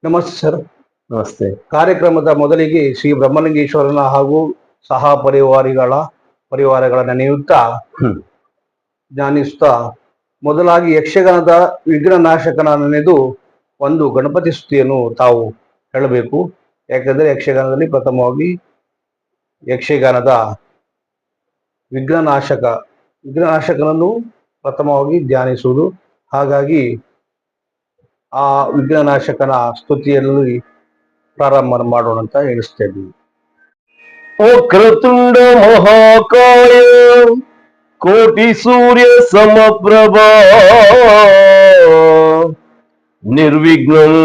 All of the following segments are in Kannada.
ನಮಸ್ತೆ ಸರ್. ನಮಸ್ತೆ. ಕಾರ್ಯಕ್ರಮದ ಮೊದಲಿಗೆ ಶ್ರೀ ಬ್ರಹ್ಮಲಿಂಗೇಶ್ವರನ ಹಾಗೂ ಸಹ ಪರಿವಾರಗಳ ನೆನೆಯುತ್ತಾ ಧ್ಯಾನಿಸುತ್ತಾ ಮೊದಲಾಗಿ ಯಕ್ಷಗಾನದ ವಿಘ್ನನಾಶಕನ ನೆನೆದು ಒಂದು ಗಣಪತಿ ಸ್ತುತಿಯನ್ನು ತಾವು ಹೇಳಬೇಕು. ಯಾಕಂದರೆ ಯಕ್ಷಗಾನದಲ್ಲಿ ಪ್ರಥಮವಾಗಿ ಯಕ್ಷಗಾನದ ವಿಘ್ನನಾಶಕನನ್ನು ಪ್ರಥಮವಾಗಿ ಧ್ಯಾನಿಸುವುದು. ಹಾಗಾಗಿ ಆ ವಿಘ್ನನಾಶಕನ ಸ್ತುತಿಯಲ್ಲಿ ಪ್ರಾರಂಭ ಮಾಡೋಣ ಅಂತ ಹೇಳಿಸ್ತಾ ಇದ್ದೀವಿ. ವಕ್ರತುಂಡ ಮಹಾಕಾಯ ಕೋಟಿ ಸೂರ್ಯ ಸಮಪ್ರಭಾ ನಿರ್ವಿಘ್ನಂ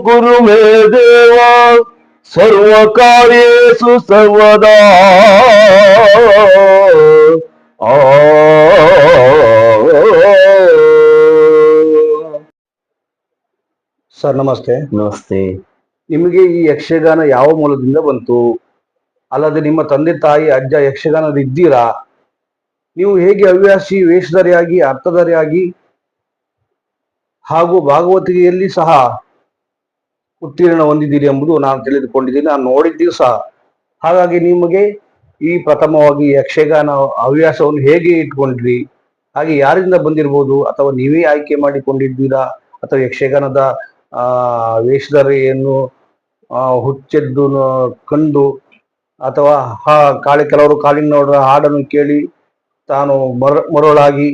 ಕುರು ಮೇ ದೇವ ಸರ್ವ ಕಾರ್ಯೇಷು ಸರ್ವದಾ. ಸರ್ ನಮಸ್ತೆ. ನಮಸ್ತೆ. ನಿಮಗೆ ಈ ಯಕ್ಷಗಾನ ಯಾವ ಮೂಲದಿಂದ ಬಂತು? ಅಲ್ಲದೆ ನಿಮ್ಮ ತಂದೆ ತಾಯಿ ಅಜ್ಜ ಯಕ್ಷಗಾನದ ಇದ್ದೀರಾ? ನೀವು ಹೇಗೆ ಹವ್ಯಾಸಿ ವೇಷಧಾರಿಯಾಗಿ ಅರ್ಥಧಾರಿಯಾಗಿ ಹಾಗೂ ಭಾಗವತಿಕೆಯಲ್ಲಿ ಸಹ ಉತ್ತೀರ್ಣ ಹೊಂದಿದ್ದೀರಿ ಎಂಬುದು ನಾನು ತಿಳಿದುಕೊಂಡಿದ್ದೀನಿ, ನಾನು ನೋಡಿದ್ದೀವಿ ಸಹ. ಹಾಗಾಗಿ ನಿಮಗೆ ಈ ಪ್ರಥಮವಾಗಿ ಯಕ್ಷಗಾನ ಹವ್ಯಾಸವನ್ನು ಹೇಗೆ ಇಟ್ಕೊಂಡ್ರಿ? ಹಾಗೆ ಯಾರಿಂದ ಬಂದಿರ್ಬೋದು, ಅಥವಾ ನೀವೇ ಆಯ್ಕೆ ಮಾಡಿಕೊಂಡಿದ್ದೀರಾ, ಅಥವಾ ಯಕ್ಷಗಾನದ ವೇಷಧಾರಿಯನ್ನು ಹುಚ್ಚೆದ್ದು ಕಂಡು, ಅಥವಾ ಕೆಲವರು ಕಾಳಿಂಗನವರ ಹಾಡನ್ನು ಕೇಳಿ ತಾನು ಮರಳಾಗಿ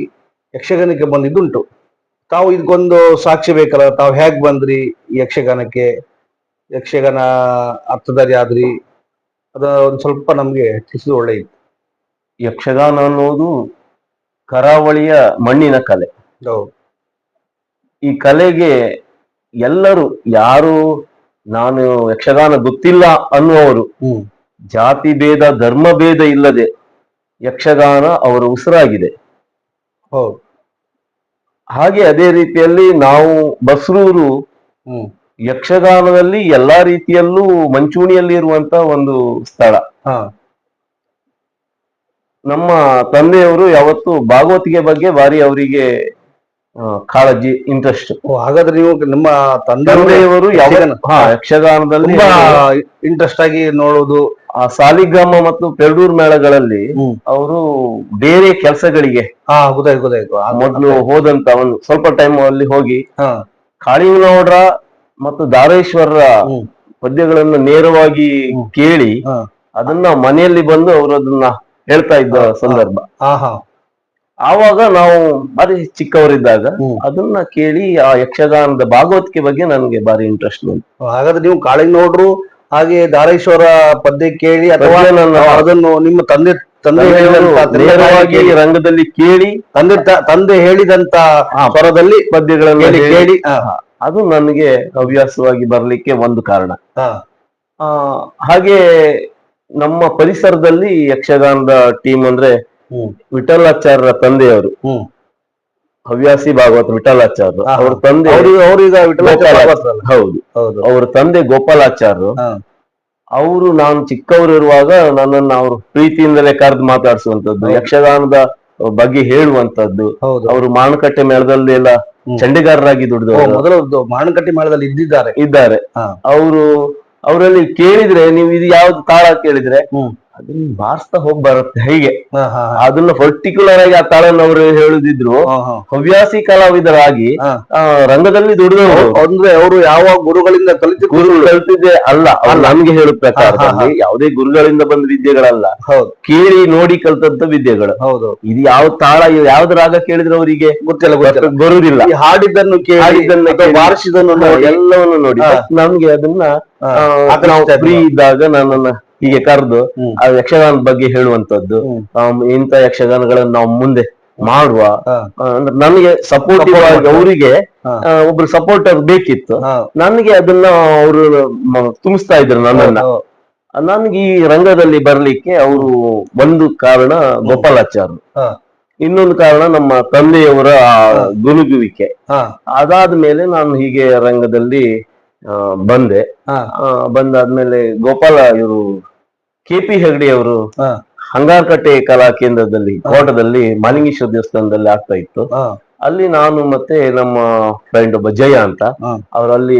ಯಕ್ಷಗಾನಕ್ಕೆ ಬಂದಿದ್ದುಂಟು. ತಾವು ಇದಕ್ಕೊಂದು ಸಾಕ್ಷಿ ಬೇಕಲ್ಲ, ತಾವು ಹೇಗೆ ಬಂದ್ರಿ ಯಕ್ಷಗಾನಕ್ಕೆ, ಯಕ್ಷಗಾನ ಅರ್ಥಧಾರಿ ಆದ್ರಿ, ಅದ ಒಂದು ಸ್ವಲ್ಪ ನಮ್ಗೆ ತಿಳಿಸಿದ್ರೆ ಒಳ್ಳೆಯಿತ್ತು. ಯಕ್ಷಗಾನ ಅನ್ನೋದು ಕರಾವಳಿಯ ಮಣ್ಣಿನ ಕಲೆ. ಈ ಕಲೆಗೆ ಎಲ್ಲರೂ, ಯಾರು ನಾನು ಯಕ್ಷಗಾನ ಗೊತ್ತಿಲ್ಲ ಅನ್ನುವರು, ಜಾತಿ ಭೇದ ಧರ್ಮ ಭೇದ ಇಲ್ಲದೆ ಯಕ್ಷಗಾನ ಅವರ ಉಸಿರಾಗಿದೆ. ಹಾಗೆ ಅದೇ ರೀತಿಯಲ್ಲಿ ನಾವು ಬಸ್ರೂರು ಯಕ್ಷಗಾನದಲ್ಲಿ ಎಲ್ಲಾ ರೀತಿಯಲ್ಲೂ ಮಂಚೂಣಿಯಲ್ಲಿ ಇರುವಂತ ಒಂದು ಸ್ಥಳ. ನಮ್ಮ ತಂದೆಯವರು ಯಾವತ್ತು ಭಾಗವತಿಗೆ ಬಗ್ಗೆ ಭಾರಿ ಅವರಿಗೆ ಕಾಳಜಿ, ಇಂಟ್ರೆಸ್ಟ್. ಹಾಗಾದ್ರೆ ನೀವು ನಿಮ್ಮ ತಂದೆಯವರು ಯಕ್ಷಗಾನದಲ್ಲಿ ಇಂಟ್ರೆಸ್ಟ್ ಆಗಿ ನೋಡುವುದು. ಆ ಸಾಲಿಗ್ರಾಮ ಮತ್ತು ಪೆರಡೂರು ಮೇಳಗಳಲ್ಲಿ ಅವರು ಬೇರೆ ಕೆಲಸಗಳಿಗೆ ಗೊತ್ತಾಯ್ತು ಮೊದ್ಲು ಹೋದಂತ ಒಂದು ಸ್ವಲ್ಪ ಟೈಮ್ ಅಲ್ಲಿ ಹೋಗಿ ಕಾಳಿಂಗನೌಡ್ರ ಮತ್ತು ದಾರೇಶ್ವರರ ಪದ್ಯಗಳನ್ನು ನೇರವಾಗಿ ಕೇಳಿ ಅದನ್ನ ಮನೆಯಲ್ಲಿ ಬಂದು ಅವರು ಅದನ್ನ ಹೇಳ್ತಾ ಇದ್ದ ಸಂದರ್ಭ. ಆವಾಗ ನಾವು ಬಾರಿ ಚಿಕ್ಕವರಿದ್ದಾಗ ಅದನ್ನ ಕೇಳಿ ಆ ಯಕ್ಷಗಾನದ ಭಾಗವತಿಕೆ ಬಗ್ಗೆ ನನಗೆ ಬಾರಿ ಇಂಟ್ರೆಸ್ಟ್ ಬಂತು. ಹಾಗಾದ್ರೆ ನೀವು ಕಾಳಿಂಗನೌಡ್ರು ಹಾಗೆ ದಾರೇಶ್ವರ ಪದ್ಯ ಕೇಳಿ, ಅಥವಾ ಅದನ್ನು ನಿಮ್ಮ ತಂದೆ ರಂಗದಲ್ಲಿ ಕೇಳಿ ತಂದೆ ಹೇಳಿದಂತ ಸ್ವರದಲ್ಲಿ ಪದ್ಯಗಳನ್ನು ಕೇಳಿ ಅದು ನನಗೆ ಹವ್ಯಾಸವಾಗಿ ಬರ್ಲಿಕ್ಕೆ ಒಂದು ಕಾರಣ. ಹಾಗೆ ನಮ್ಮ ಪರಿಸರದಲ್ಲಿ ಯಕ್ಷಗಾನದ ಟೀಮ್ ಅಂದ್ರೆ ವಿಠಲಾಚಾರ್ಯರ ತಂದೆಯವರು, ಹವ್ಯಾಸಿ ಭಾಗವತ ವಿಠಲಾಚಾರ್ಯರು, ಅವ್ರ ತಂದೆ ಹೌದು, ಅವ್ರ ತಂದೆ ಗೋಪಾಲಾಚಾರ್ಯರು. ಅವರು ನಾನು ಚಿಕ್ಕವರಿರುವಾಗ ನನ್ನನ್ನು ಅವರು ಪ್ರೀತಿಯಿಂದಲೇ ಕರೆದು ಮಾತಾಡಿಸುವಂತದ್ದು, ಯಕ್ಷಗಾನದ ಬಗ್ಗೆ ಹೇಳುವಂತದ್ದು. ಅವರು ಮಾಣಕಟ್ಟೆ ಮೇಳದಲ್ಲಿ ಎಲ್ಲ ಚಂಡಿಗಾರರಾಗಿ ದುಡಿದವರು, ಮೊದಲು ಮಾಣಕಟ್ಟೆ ಮೇಳದಲ್ಲಿ ಇದ್ದಾರೆ. ಅವರಲ್ಲಿ ಕೇಳಿದ್ರೆ ನೀವು ಇದು ಯಾವ್ದು ತಾಳ ಕೇಳಿದ್ರೆ ಅದನ್ನ ಬಾರಿಸ್ತಾ ಹೋಗಿ ಬರುತ್ತೆ. ಹೀಗೆ ಅದನ್ನ ಪರ್ಟಿಕ್ಯುಲರ್ ಆಗಿ ಆ ತಾಳನ್ನ ಅವರು ಹೇಳುದಿದ್ರು. ಹವ್ಯಾಸಿ ಕಲಾವಿದರಾಗಿ ರಂಗದಲ್ಲಿ ದುಡಿದವರು. ಅಂದ್ರೆ ಅವರು ಯಾವ ಗುರುಗಳಿಂದ ಕಲಿತಿದ್ದೆ ಅಲ್ಲ, ನಮ್ಗೆ ಹೇಳುವ ಪ್ರಕಾರದಲ್ಲಿ ಯಾವುದೇ ಗುರುಗಳಿಂದ ಬಂದ ವಿದ್ಯೆಗಳಲ್ಲ, ಕೇಳಿ ನೋಡಿ ಕಲ್ತಂತ ವಿದ್ಯೆಗಳು. ಇದು ಯಾವ ತಾಳ, ಯಾವ್ದು ರಾಗ ಕೇಳಿದ್ರೆ ಅವರಿಗೆ ಗೊತ್ತಿಲ್ಲ, ಬರುವುದಿಲ್ಲ. ಹಾಡಿದ್ದನ್ನು ಬಾರಿಸಿದನ್ನು ಎಲ್ಲವನ್ನು ನೋಡಿ ನಮ್ಗೆ ಅದನ್ನ ಫ್ರೀ ಇದ್ದಾಗ ನನ್ನನ್ನ ಹೀಗೆ ಕರೆದು ಆ ಯಕ್ಷಗಾನದ ಬಗ್ಗೆ ಹೇಳುವಂತದ್ದು, ಇಂಥ ಯಕ್ಷಗಾನಗಳನ್ನ ನಾವು ಮುಂದೆ ಮಾಡುವ, ನನಗೆ ಸಪೋರ್ಟಿವ್ ಆಗಿ ಅವರಿಗೆ ಒಬ್ರು ಸಪೋರ್ಟರ್ ಬೇಕಿತ್ತು. ನನಗೆ ಅದನ್ನ ಅವರು ತುಂಬಿಸ್ತಾ ಇದ್ರು ನನ್ನನ್ನ. ನನ್ಗೆ ಈ ರಂಗದಲ್ಲಿ ಬರ್ಲಿಕ್ಕೆ ಅವರು ಒಂದು ಕಾರಣ ಗೋಪಾಲಾಚಾರ್ಯ, ಇನ್ನೊಂದು ಕಾರಣ ನಮ್ಮ ತಂದೆಯವರ ಗುನುಗುವಿಕೆ. ಅದಾದ್ಮೇಲೆ ನಾನು ಹೀಗೆ ರಂಗದಲ್ಲಿ ಬಂದಾದ್ಮೇಲೆ ಗೋಪಾಲ ಇವರು KP ಹೆಗಡೆ ಅವರು ಹಂಗಾರಕಟ್ಟೆ ಕಲಾ ಕೇಂದ್ರದಲ್ಲಿ ಕೋಟದಲ್ಲಿ ಮಾಲಿಂಗೇಶ್ವರ ದೇವಸ್ಥಾನದಲ್ಲಿ ಆಗ್ತಾ ಇತ್ತು. ಅಲ್ಲಿ ನಾನು ಮತ್ತೆ ನಮ್ಮ ಫ್ರೆಂಡ್ ಒಬ್ಬ ಜಯ ಅಂತ ಅವರಲ್ಲಿ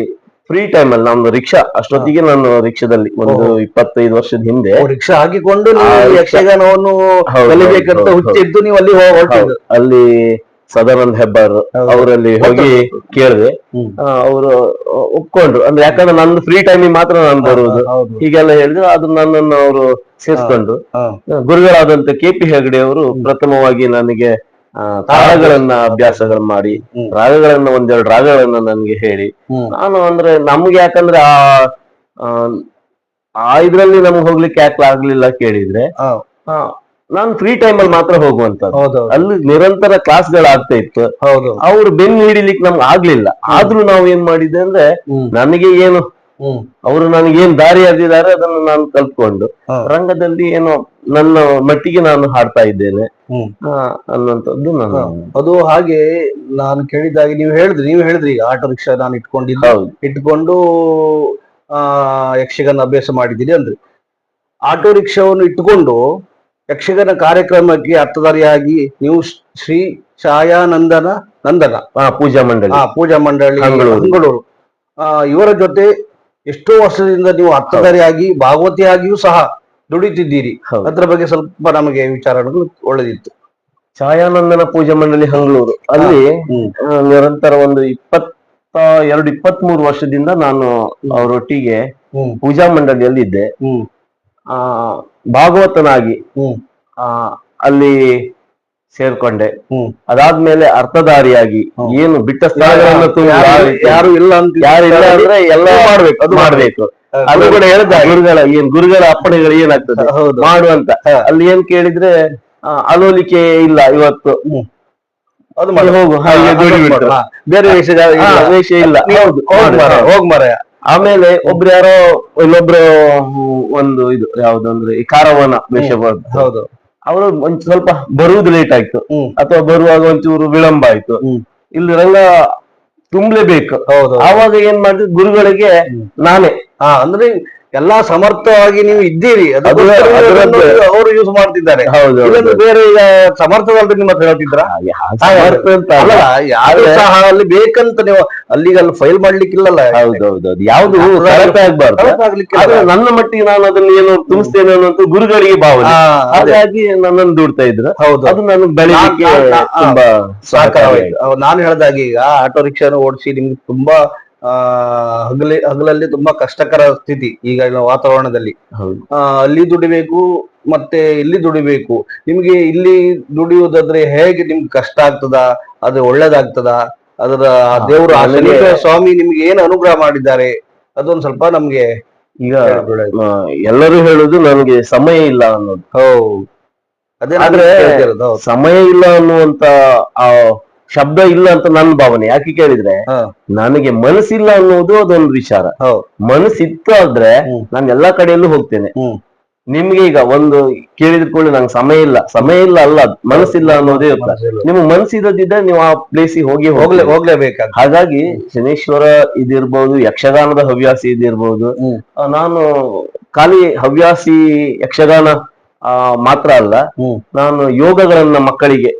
ಫ್ರೀ ಟೈಮ್ ಅಲ್ಲಿ ನಾನು ರಿಕ್ಷಾ ಅಷ್ಟೊತ್ತಿಗೆ ನಾನು ರಿಕ್ಷಾದಲ್ಲಿ ಒಂದು 25 ವರ್ಷದ ಹಿಂದೆ ರಿಕ್ಷಾ ಹಾಕಿಕೊಂಡು ಆ, ನೀವು ಯಕ್ಷಗಾನವನ್ನು ಹೌದು, ಕಲಿಬೇಕಂತ ಹೌದು, ಹುಚ್ಚಿದ್ದು ನೀವು ಅಲ್ಲಿ ಹೊರಟಿದ್ದು. ಅಲ್ಲಿ ಸದಾನಂದ ಹೆಬ್ಬಾರ್ ಹೌದು. ಅವರಲ್ಲಿ ಹೋಗಿ ಕೇಳಿದೆ. ಅವರು ಒಪ್ಕೊಂಡ್ರು. ಅಂದ್ರೆ ಯಾಕಂದ್ರೆ ನಂದು ಫ್ರೀ ಟೈಮಿಗೆ ಮಾತ್ರ ನಾನು ಬರುವುದು ಹೌದು. ಹೀಗೆಲ್ಲ ಹೇಳಿದ್ರು. ಅದು ನನ್ನನ್ನು ಅವರು ಸೇರಿಸ್ಕೊಂಡ್ರು. ಹಾ. ಗುರುಗಳಾದಂತ KP ಹೆಗಡೆ ಅವರು ಪ್ರಥಮವಾಗಿ ನನಗೆ ತಾಳಗಳನ್ನ ಅಭ್ಯಾಸಗಳು ಮಾಡಿ ರಾಗಗಳನ್ನ ಒಂದೆರಡು ರಾಗಗಳನ್ನ ನನಗೆ ಹೇಳಿ, ನಾನು ಅಂದ್ರೆ ನಮ್ಗೆ ಯಾಕಂದ್ರೆ ಆ ಇದ್ರಲ್ಲಿ ನಮ್ಗೆ ಹೋಗ್ಲಿಕ್ಕೆ ಯಾಕೆ ಆಗ್ಲಿಲ್ಲ ಕೇಳಿದ್ರೆ, ನಾನು ಫ್ರೀ ಟೈಮ್ ಅಲ್ಲಿ ಮಾತ್ರ ಹೋಗುವಂತದ್ದು. ಅಲ್ಲಿ ನಿರಂತರ ಕ್ಲಾಸ್ಗಳಾಗ್ತಾ ಇತ್ತು. ಅವ್ರು ಬೆನ್ನು ಹಿಡಿಲಿಕ್ಕೆ ನಮ್ಗೆ ಆಗ್ಲಿಲ್ಲ. ಆದ್ರೂ ನಾವು ಏನ್ ಮಾಡಿದ್ದೆ ಅಂದ್ರೆ, ನನಗೆ ಏನು ಅವರು ನನಗೆ ಏನ್ ದಾರಿ ಹರಿದಿದ್ದಾರೆ ಅದನ್ನು ನಾನು ಕಲ್ತ್ಕೊಂಡು ರಂಗದಲ್ಲಿ ಏನೋ ನನ್ನ ಮಟ್ಟಿಗೆ ನಾನು ಹಾಡ್ತಾ ಇದ್ದೇನೆ ಅನ್ನುವಂಥದ್ದು ನಾನು. ಅದು ಹಾಗೆ ನಾನು ಕೇಳಿದಾಗೆ ನೀವು ಹೇಳಿದ್ರಿ ಆಟೋ ರಿಕ್ಷಾ ನಾನು ಇಟ್ಕೊಂಡು ಯಕ್ಷಗಾನ ಅಭ್ಯಾಸ ಮಾಡಿದ್ದೀನಿ ಅಂದ್ರೆ, ಆಟೋ ರಿಕ್ಷಾವನ್ನು ಇಟ್ಟುಕೊಂಡು ಯಕ್ಷಗಾನ ಕಾರ್ಯಕ್ರಮಕ್ಕೆ ಅರ್ಥಧಾರಿಯಾಗಿ ನೀವು ಶ್ರೀ ನಂದನ ಪೂಜಾ ಮಂಡಳಿ ಮಂಗಳೂರು ಇವರ ಜೊತೆ ಎಷ್ಟೋ ವರ್ಷದಿಂದ ನೀವು ಅರ್ಥಧಾರಿಯಾಗಿ ಭಾಗವತಿಯಾಗಿಯೂ ಸಹ ದುಡಿತಿದ್ದೀರಿ. ಅದ್ರ ಬಗ್ಗೆ ಸ್ವಲ್ಪ ನಮಗೆ ವಿಚಾರಗಳು ಒಳ್ಳೆದಿತ್ತು. ಛಾಯಾನಂದನ ಪೂಜಾ ಮಂಡಳಿ ಹಂಗಳೂರು ಅಲ್ಲಿ ನಿರಂತರ ಒಂದು 23 ವರ್ಷದಿಂದ ನಾನು ಅವರೊಟ್ಟಿಗೆ ಪೂಜಾ ಮಂಡಳಿಯಲ್ಲಿ ಇದ್ದೆ. ಭಾಗವತನಾಗಿ ಅಲ್ಲಿ ಸೇರ್ಕೊಂಡೆ. ಅದಾದ್ಮೇಲೆ ಅರ್ಥಧಾರಿಯಾಗಿ ಏನು ಬಿಟ್ಟ ಸ್ಥಳಗಳನ್ನು ಯಾರು ಇಲ್ಲ ಅಂದ್ರೆ ಎಲ್ಲ ಮಾಡ್ಬೇಕು. ಅದು ಕೂಡ ಹೇಳ್ದ ಗುರುಗಳ ಅಪ್ಪಣೆಗಳು ಏನಾಗ್ತದೆ ಮಾಡುವಂತ. ಅಲ್ಲಿ ಏನ್ ಕೇಳಿದ್ರೆ ಅಲೋಲಿಕೆ ಇಲ್ಲ ಇವತ್ತು, ಅದು ಹೋಗು ಹಾಗೆ ಬೇರೆ ವೇಷ ಇಲ್ಲ, ಹೋಗ್ ಮರ. ಆಮೇಲೆ ಒಬ್ರು ಯಾರೋ ಇಲ್ಲೊಬ್ರು ಒಂದು ಇದು ಯಾವ್ದು ಅಂದ್ರೆ ಈ ಕಾರವನ ವೇಷ ಬರ್ತದೆ. ಅವರು ಒಂದ್ ಸ್ವಲ್ಪ ಬರುವುದು ಲೇಟ್ ಆಯ್ತು ಅಥವಾ ಬರುವಾಗ ಒಂಚೂರು ವಿಳಂಬ ಆಯ್ತು. ಇಲ್ಲಿ ರಂಗ ತುಂಬಲೇಬೇಕು. ಆವಾಗ ಏನ್ ಮಾಡಿದ್ರು ಗುರುಗಳಿಗೆ ನಾನೇ ಅಂದ್ರೆ ಎಲ್ಲಾ ಸಮರ್ಥವಾಗಿ ನೀವು ಇದ್ದೀರಿ, ಅವರು ಯೂಸ್ ಮಾಡ್ತಿದ್ದಾರೆ. ಬೇರೆ ಈಗ ಸಮರ್ಥವಲ್ರಿ ನಿಮ್ಮ ಹತ್ರ ಹೇಳ್ತಿದ್ರ ಯಾರು ಸಹ ಅಲ್ಲಿ ಬೇಕಂತ ನೀವು ಅಲ್ಲಿಗೆ ಫೈಲ್ ಮಾಡ್ಲಿಕ್ಕಿಲ್ಲಲ್ಲ. ಹೌದೌದು, ಯಾವ್ದು ಆಗ್ಬಾರ್ದು. ನನ್ನ ಮಟ್ಟಿಗೆ ನಾನು ಅದನ್ನ ಏನು ತುಂಬಿಸ್ತೇನೆ ಅನ್ನೋದು ಗುರುಗಳಿಗೆ ಭಾವನೆ. ಹಾಗಾಗಿ ನನ್ನನ್ನು ದುಡ್ತಾ ಇದ್ರು. ಅದು ನಾನು ಬೆಳಿಗ್ಗೆ ತುಂಬಾ ಸಹಕಾರವಾಯ್ತು. ನಾನು ಹೇಳ್ದಾಗೆ ಈಗ ಆಟೋ ರಿಕ್ಷಾನ ಓಡಿಸಿ ನಿಮ್ಗೆ ತುಂಬಾ ಹಗಲಲ್ಲಿ ತುಂಬಾ ಕಷ್ಟಕರ ಸ್ಥಿತಿ ಈಗ ವಾತಾವರಣದಲ್ಲಿ. ಅಲ್ಲಿ ದುಡಿಬೇಕು ಮತ್ತೆ ಇಲ್ಲಿ ದುಡಿಬೇಕು. ನಿಮ್ಗೆ ಇಲ್ಲಿ ದುಡಿಯುವುದಾದ್ರೆ ಹೇಗೆ ನಿಮ್ಗೆ ಕಷ್ಟ ಆಗ್ತದ, ಅದು ಒಳ್ಳೇದಾಗ್ತದ, ಅದರ ದೇವರು ಸ್ವಾಮಿ ನಿಮ್ಗೆ ಏನು ಅನುಗ್ರಹ ಮಾಡಿದ್ದಾರೆ ಅದೊಂದು ಸ್ವಲ್ಪ ನಮ್ಗೆ. ಈಗ ಎಲ್ಲರೂ ಹೇಳುದು ನನಗೆ ಸಮಯ ಇಲ್ಲ ಅನ್ನೋದು. ಆದ್ರೆ ಸಮಯ ಇಲ್ಲ ಅನ್ನುವಂತ ಆ ಶಬ್ದ ಇಲ್ಲ ಅಂತ ನನ್ನ ಭಾವನೆ. ಯಾಕೆ ಕೇಳಿದ್ರೆ ನನಗೆ ಮನಸ್ಸಿಲ್ಲ ಅನ್ನೋದು ಅದೊಂದು ವಿಚಾರ. ಮನಸ್ಸಿತ್ತು ಆದ್ರೆ ನಾನು ಎಲ್ಲಾ ಕಡೆಯಲ್ಲೂ ಹೋಗ್ತೇನೆ. ನಿಮ್ಗೆ ಈಗ ಒಂದು ಕೇಳಿದ ಕೂಡಲೇ ನಂಗೆ ಸಮಯ ಇಲ್ಲ ಅಲ್ಲ, ಮನಸ್ಸಿಲ್ಲ ಅನ್ನೋದೇ ಇರ್ತದೆ. ನಿಮ್ಗೆ ಮನಸ್ಸಿರೋದಿದ್ರೆ ನೀವು ಆ ಪ್ಲೇಸಿಗೆ ಹೋಗ್ಲೇಬೇಕು. ಹಾಗಾಗಿ ಶನೇಶ್ವರ ಇದಿರ್ಬೋದು, ಯಕ್ಷಗಾನದ ಹವ್ಯಾಸಿ ಇದಿರ್ಬೋದು. ನಾನು ಖಾಲಿ ಹವ್ಯಾಸಿ ಯಕ್ಷಗಾನ ಮಾತ್ರ ಅಲ್ಲ, ನಾನು ಯೋಗಗಳನ್ನ ಮಕ್ಕಳಿಗೆ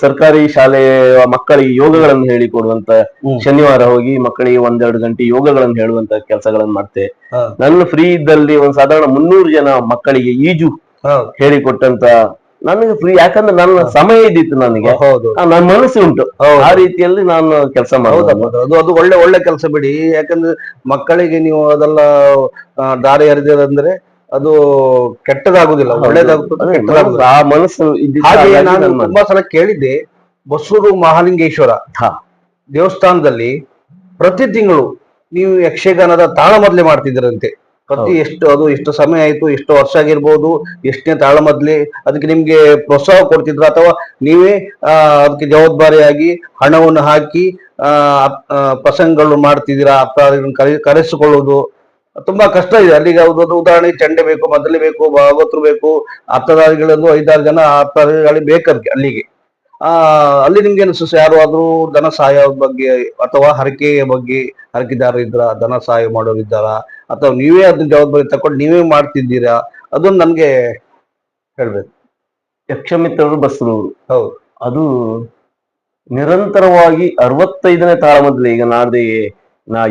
ಸರ್ಕಾರಿ ಶಾಲೆಯ ಮಕ್ಕಳಿಗೆ ಯೋಗಗಳನ್ನು ಹೇಳಿಕೊಡುವಂತ, ಶನಿವಾರ ಹೋಗಿ ಮಕ್ಕಳಿಗೆ 1-2 ಗಂಟೆ ಯೋಗಗಳನ್ನು ಹೇಳುವಂತ ಕೆಲಸಗಳನ್ನು ಮಾಡ್ತೆ. ನನ್ನ ಫ್ರೀ ಇದ್ದಲ್ಲಿ ಒಂದು ಸಾಧಾರಣ 300 ಜನ ಮಕ್ಕಳಿಗೆ ಈಜು ಹೇಳಿಕೊಟ್ಟಂತ ನನಗೆ ಫ್ರೀ. ಯಾಕಂದ್ರೆ ನನ್ನ ಸಮಯ ಇದ್ದಿತ್ತು, ನನಗೆ ನನ್ನ ಮನಸ್ಸು ಉಂಟು. ಆ ರೀತಿಯಲ್ಲಿ ನಾನು ಕೆಲಸ ಮಾಡೋದು. ಅದು ಒಳ್ಳೆ ಕೆಲಸ ಬಿಡಿ. ಯಾಕಂದ್ರೆ ಮಕ್ಕಳಿಗೆ ನೀವು ಅದೆಲ್ಲ ದಾರಿ ಹರಿದಂದ್ರೆ ಅದು ಕೆಟ್ಟದಾಗುದಿಲ್ಲ, ಒಳ್ಳೇದಾಗುತ್ತದೆ. ಆ ಮನಸ್ಸು ಹಾಗೆ ನಾನು ತುಂಬಾ ಸಲ ಕೇಳಿದ್ದೆ, ಬಸೂರು ಮಹಾಲಿಂಗೇಶ್ವರ ದೇವಸ್ಥಾನದಲ್ಲಿ ಪ್ರತಿ ತಿಂಗಳು ನೀವು ಯಕ್ಷಗಾನದ ತಾಳಮದ್ಲೆ ಮಾಡ್ತಿದ್ರಂತೆ. ಎಷ್ಟು ಸಮಯ ಆಯ್ತು, ಎಷ್ಟು ವರ್ಷ ಆಗಿರ್ಬೋದು, ಎಷ್ಟನೇ ತಾಳಮದ್ಲೆ, ಅದಕ್ಕೆ ನಿಮ್ಗೆ ಪ್ರೋತ್ಸಾಹ ಕೊಡ್ತಿದ್ರ ಅಥವಾ ನೀವೇ ಅದಕ್ಕೆ ಜವಾಬ್ದಾರಿಯಾಗಿ ಹಣವನ್ನು ಹಾಕಿ ಪ್ರಸಂಗಗಳು ಮಾಡ್ತಿದ್ದೀರಾ? ಕರೆಸಿಕೊಳ್ಳುವುದು ತುಂಬಾ ಕಷ್ಟ ಇದೆ. ಅಲ್ಲಿಗೆ ಉದಾಹರಣೆ ಚಂಡೆ ಬೇಕು, ಮದ್ದಲೆ ಬೇಕು, ಭಾಗವತರು ಬೇಕು, ಅರ್ಥಧಾರಿಗಳಲ್ಲೂ 5-6 ಜನ ಅರ್ಥಧಾರಿಗಳಿಗೆ ಬೇಕದಕ್ಕೆ. ಅಲ್ಲಿಗೆ ಅಲ್ಲಿ ನಿಮ್ಗೆ ಅನಿಸುತ್ತೆ ಯಾರು ಧನ ಸಹಾಯ ಬಗ್ಗೆ ಅಥವಾ ಹರಕೆಯ ಬಗ್ಗೆ, ಹರಕೆದಾರ ಇದ್ರ ಧನ ಸಹಾಯ ಮಾಡೋರಿದ್ದಾರ ಅಥವಾ ನೀವೇ ಅದನ್ನ ಜವಾಬ್ದಾರಿ ತಕೊಂಡು ನೀವೇ ಮಾಡ್ತಿದ್ದೀರಾ? ಅದೊಂದು ನನ್ಗೆ ಹೇಳ್ಬೇಕು. ಯಕ್ಷಮಿತ್ರರು ಬಸರೂರು ಅದು ನಿರಂತರವಾಗಿ 65ನೇ ತಾಳಮದ್ಲೆ. ಈಗ ನಾಡ್ದೆ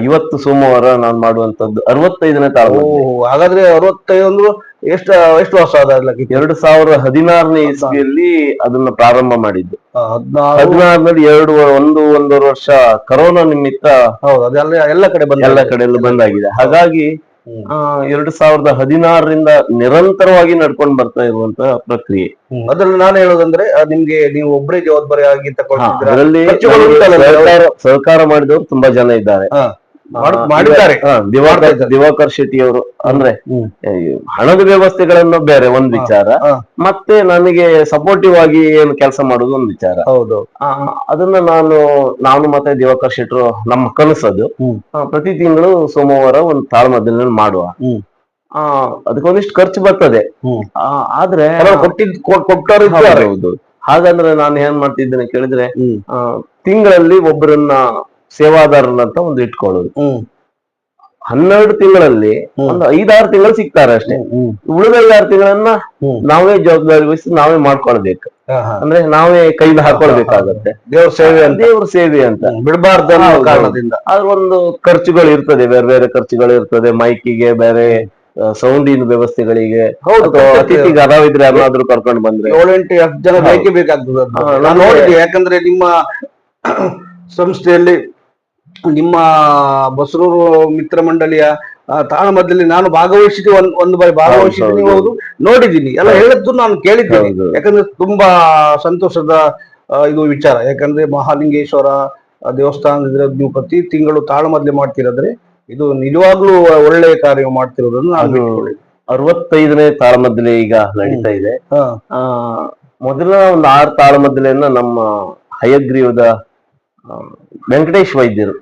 ಇವತ್ತು ಸೋಮವಾರ ನಾನು ಮಾಡುವಂತದ್ದು 65ನೇ ತಾಳಮದ್ದಲೆ. ಹಾಗಾದ್ರೆ 65 ಅಂದ್ರೆ ಎಷ್ಟು ಎಷ್ಟು ವರ್ಷ ಆದಾಗ್ಲಕ್ಕೆ? 2016ನೇ ಇಸ್ವಿಯಲ್ಲಿ ಅದನ್ನ ಪ್ರಾರಂಭ ಮಾಡಿದ್ದು. 16ನಲ್ಲಿ ಒಂದೂವರೆ ವರ್ಷ ಕರೋನಾ ನಿಮಿತ್ತ ಹೌದು, ಅದೆಲ್ಲ ಎಲ್ಲ ಕಡೆಯಲ್ಲೂ ಬಂದಾಗಿದೆ. ಹಾಗಾಗಿ 2016ರಿಂದ ನಿರಂತರವಾಗಿ ನಡ್ಕೊಂಡು ಬರ್ತಾ ಇರುವಂತಹ ಪ್ರಕ್ರಿಯೆ. ಅದ್ರಲ್ಲಿ ನಾನು ಹೇಳೋದಂದ್ರೆ ನಿಮ್ಗೆ ನೀವು ಒಬ್ಬರೇ ಜವಾಬ್ದಾರಿ ಆಗಿ ಅದರಲ್ಲಿ ಸಹಕಾರ ಮಾಡಿದವರು ತುಂಬಾ ಜನ ಇದ್ದಾರೆ, ಮಾಡಿದ್ದಾರೆ. ದಿವಾಕರ್ ಶೆಟ್ಟಿ ಅವರು ಅಂದ್ರೆ ಹಣದ ವ್ಯವಸ್ಥೆಗಳನ್ನು ಬೇರೆ ಒಂದ್ ವಿಚಾರ, ಮತ್ತೆ ನನಗೆ ಸಪೋರ್ಟಿವ್ ಆಗಿ ಏನು ಕೆಲಸ ಮಾಡುದು ಒಂದ್ ವಿಚಾರ. ಹೌದು, ಅದನ್ನ ನಾನು ಮತ್ತೆ ದಿವಾಕರ್ ಶೆಟ್ರು ನಮ್ಮ ಕನಸದು ಪ್ರತಿ ತಿಂಗಳು ಸೋಮವಾರ ಒಂದು ತಾಳಮದ್ದಲೆ ಮಾಡುವ. ಅದಕ್ಕೊಂದಿಷ್ಟು ಖರ್ಚು ಬರ್ತದೆ, ಆದ್ರೆ ಕೊಟ್ಟವರು. ಹಾಗಂದ್ರೆ ನಾನು ಏನ್ ಮಾಡ್ತಿದ್ದೇನೆ ಕೇಳಿದ್ರೆ, ತಿಂಗಳಲ್ಲಿ ಒಬ್ಬರನ್ನ ಸೇವಾದಾರನಂತ ಒಂದು ಇಟ್ಕೊಳ್ಳೋದು. 12 ತಿಂಗಳಲ್ಲಿ ಒಂದು 5-6 ತಿಂಗಳು ಸಿಗ್ತಾರೆ ಅಷ್ಟೇ. ಉಳಿದ 5-6 ತಿಂಗಳನ್ನ ನಾವೇ ಜವಾಬ್ದಾರಿ ವಹಿಸಿ ನಾವೇ ಮಾಡ್ಕೊಳ್ಬೇಕು. ಅಂದ್ರೆ ನಾವೇ ಕೈಲಿ ಹಾಕೊಳ್ಬೇಕಾಗತ್ತೆ. ದೇವ್ರ ಸೇವೆ ಅಂತ ಬಿಡಬಾರ್ದು ಕಾರಣದಿಂದ ಅದ್ರ ಒಂದು ಖರ್ಚುಗಳು ಇರ್ತದೆ, ಬೇರೆ ಬೇರೆ ಖರ್ಚುಗಳು ಇರ್ತದೆ. ಮೈಕಿಗೆ ಬೇರೆ, ಸೌಂಡಿನ ವ್ಯವಸ್ಥೆಗಳಿಗೆ, ಅತಿಥಿ ಕಲಾವಿದ್ರೆ ಯಾರಾದ್ರೂ ಕರ್ಕೊಂಡು ಬಂದ್ರೆ 7-8 ಜನ ಬೇಕೇ ಬೇಕಾಗ್ತದೆ. ನಾನು ನೋಡಿದ್ದೆ, ಯಾಕಂದ್ರೆ ನಿಮ್ಮ ಸಂಸ್ಥೆಯಲ್ಲಿ ನಿಮ್ಮ ಬಸರೂರು ಮಿತ್ರ ಮಂಡಳಿಯ ತಾಳಮದ್ದಲೆ ನಾನು ಭಾಗವಹಿಸಿದ್ದು, ಒಂದು ಬಾರಿ ಭಾಗವಹಿಸಿದ್ದೀನಿ, ಹೌದು, ನೋಡಿದ್ದೀನಿ, ಎಲ್ಲ ಹೇಳಿದ್ದು ನಾನು ಕೇಳಿದ್ದೀನಿ. ಯಾಕಂದ್ರೆ ತುಂಬಾ ಸಂತೋಷದ ಇದು ವಿಚಾರ. ಯಾಕಂದ್ರೆ ಮಹಾಲಿಂಗೇಶ್ವರ ದೇವಸ್ಥಾನದಿಂದ ನೀವು ಪ್ರತಿ ತಿಂಗಳು ತಾಳಮದ್ದಲೆ ಮಾಡ್ತಿರೋದ್ರೆ ಇದು ನಿಜವಾಗ್ಲೂ ಒಳ್ಳೆಯ ಕಾರ್ಯ ಮಾಡ್ತಿರೋದನ್ನು ನಾನು 65ನೇ ತಾಳಮದ್ದಲೆ ಈಗ ನಡೀತಾ ಇದೆ. ಮೊದಲ ಒಂದು 6 ತಾಳಮದ್ದಲೆಯನ್ನ ನಮ್ಮ ಹಯಗ್ರೀವದ ವೆಂಕಟೇಶ್ ವೈದ್ಯರು,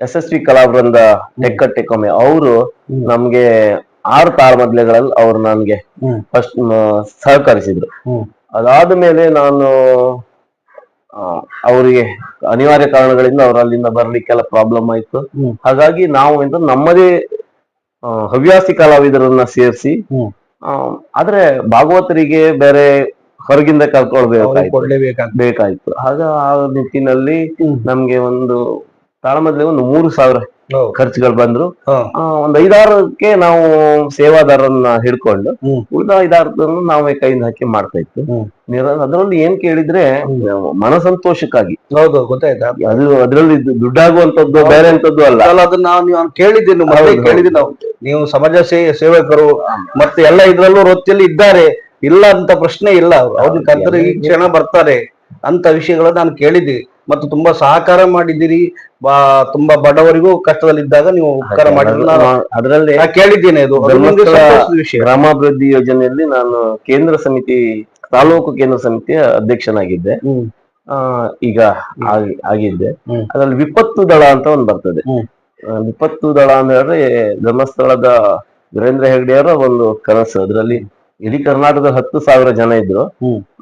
SSV ಕಲಾವೃಂದ ಟೆಕ್ಕಟ್ಟೆಕೊಮ್ಮೆ, ಅವರು ನಮ್ಗೆ 6 ತಾಳಮದ್ದಲೆಗಳಲ್ಲಿ ಅವ್ರು ನನ್ಗೆ ಫಸ್ಟ್ ಸಹಕರಿಸಿದ್ರು. ಅದಾದ ಮೇಲೆ ನಾನು ಅವರಿಗೆ ಅನಿವಾರ್ಯ ಕಾರಣಗಳಿಂದ ಅವ್ರು ಅಲ್ಲಿಂದ ಬರ್ಲಿಕ್ಕೆಲ್ಲ ಪ್ರಾಬ್ಲಮ್ ಆಯ್ತು. ಹಾಗಾಗಿ ನಾವು ನಮ್ಮದೇ ಹವ್ಯಾಸಿ ಕಲಾವಿದರನ್ನ ಸೇರಿಸಿ, ಆದ್ರೆ ಭಾಗವತರಿಗೆ ಬೇರೆ ಹೊರಗಿಂದ ಬೇಕಾಯ್ತು. ಆಗ ಆ ನಿಟ್ಟಿನಲ್ಲಿ ನಮ್ಗೆ ಒಂದು ತಾಳಮದ್ದಲೆ ಒಂದು 3,000 ಖರ್ಚುಗಳು ಬಂದ್ರು. ಒಂದ್ 5-6ಕ್ಕೆ ನಾವು ಸೇವಾದಾರನ್ನ ಹಿಡ್ಕೊಂಡು ಉಳಿದ 5-6 ನಾವೇ ಕೈಯಿಂದ ಹಾಕಿ ಮಾಡ್ತಾ ಇತ್ತು. ಅದರಲ್ಲಿ ಏನ್ ಕೇಳಿದ್ರೆ ಮನಸಂತೋಷಕ್ಕಾಗಿ. ಹೌದು, ಗೊತ್ತಾಯ್ತಾ? ಅದ್ರಲ್ಲಿ ದುಡ್ಡಾಗುವಂತದ್ದು ಬೇರೆ ಅಂತದ್ದು ಅಲ್ಲ. ಅದನ್ನ ನಾನು ಕೇಳಿದ್ದೀನಿ, ಕೇಳಿದ್ದೀನಿ. ನೀವು ಸಮಾಜ ಸೇವಕರು ಮತ್ತೆ ಎಲ್ಲ ಇದ್ರಲ್ಲೂ ವೃತ್ತಿಯಲ್ಲಿ ಇದ್ದಾರೆ, ಇಲ್ಲ ಅಂತ ಪ್ರಶ್ನೆ ಇಲ್ಲ. ಅವ್ರನ್ನ ಕರೆದ್ರೆ ಈ ಕ್ಷಣ ಬರ್ತಾರೆ ಅಂತ ವಿಷಯಗಳನ್ನ ನಾನು ಕೇಳಿದ್ದೆ. ಮತ್ತು ತುಂಬಾ ಸಹಕಾರ ಮಾಡಿದ್ದೀರಿ, ತುಂಬಾ ಬಡವರಿಗೂ ಕಷ್ಟದಲ್ಲಿದ್ದಾಗ ನೀವು ಉಪಕಾರ ಮಾಡಿದ್ರು ಅದರಲ್ಲಿ ಕೇಳಿದ್ದೇನೆ. ಅದು ಗ್ರಾಮಾಭಿವೃದ್ಧಿ ಯೋಜನೆಯಲ್ಲಿ ನಾನು ತಾಲೂಕು ಕೇಂದ್ರ ಸಮಿತಿಯ ಅಧ್ಯಕ್ಷನಾಗಿದ್ದೆ. ಈಗ ಆಗಿದ್ದೆ. ಅದ್ರಲ್ಲಿ ವಿಪತ್ತು ದಳ ಅಂತ ಒಂದು ಬರ್ತದೆ. ವಿಪತ್ತು ದಳ ಅಂದ್ರೆ ಧರ್ಮಸ್ಥಳದ ವೀರೇಂದ್ರ ಹೆಗ್ಡೆ ಅವರ ಒಂದು ಕನಸು. ಅದರಲ್ಲಿ ಇಡೀ ಕರ್ನಾಟಕದ 10,000 ಜನ ಇದ್ರು.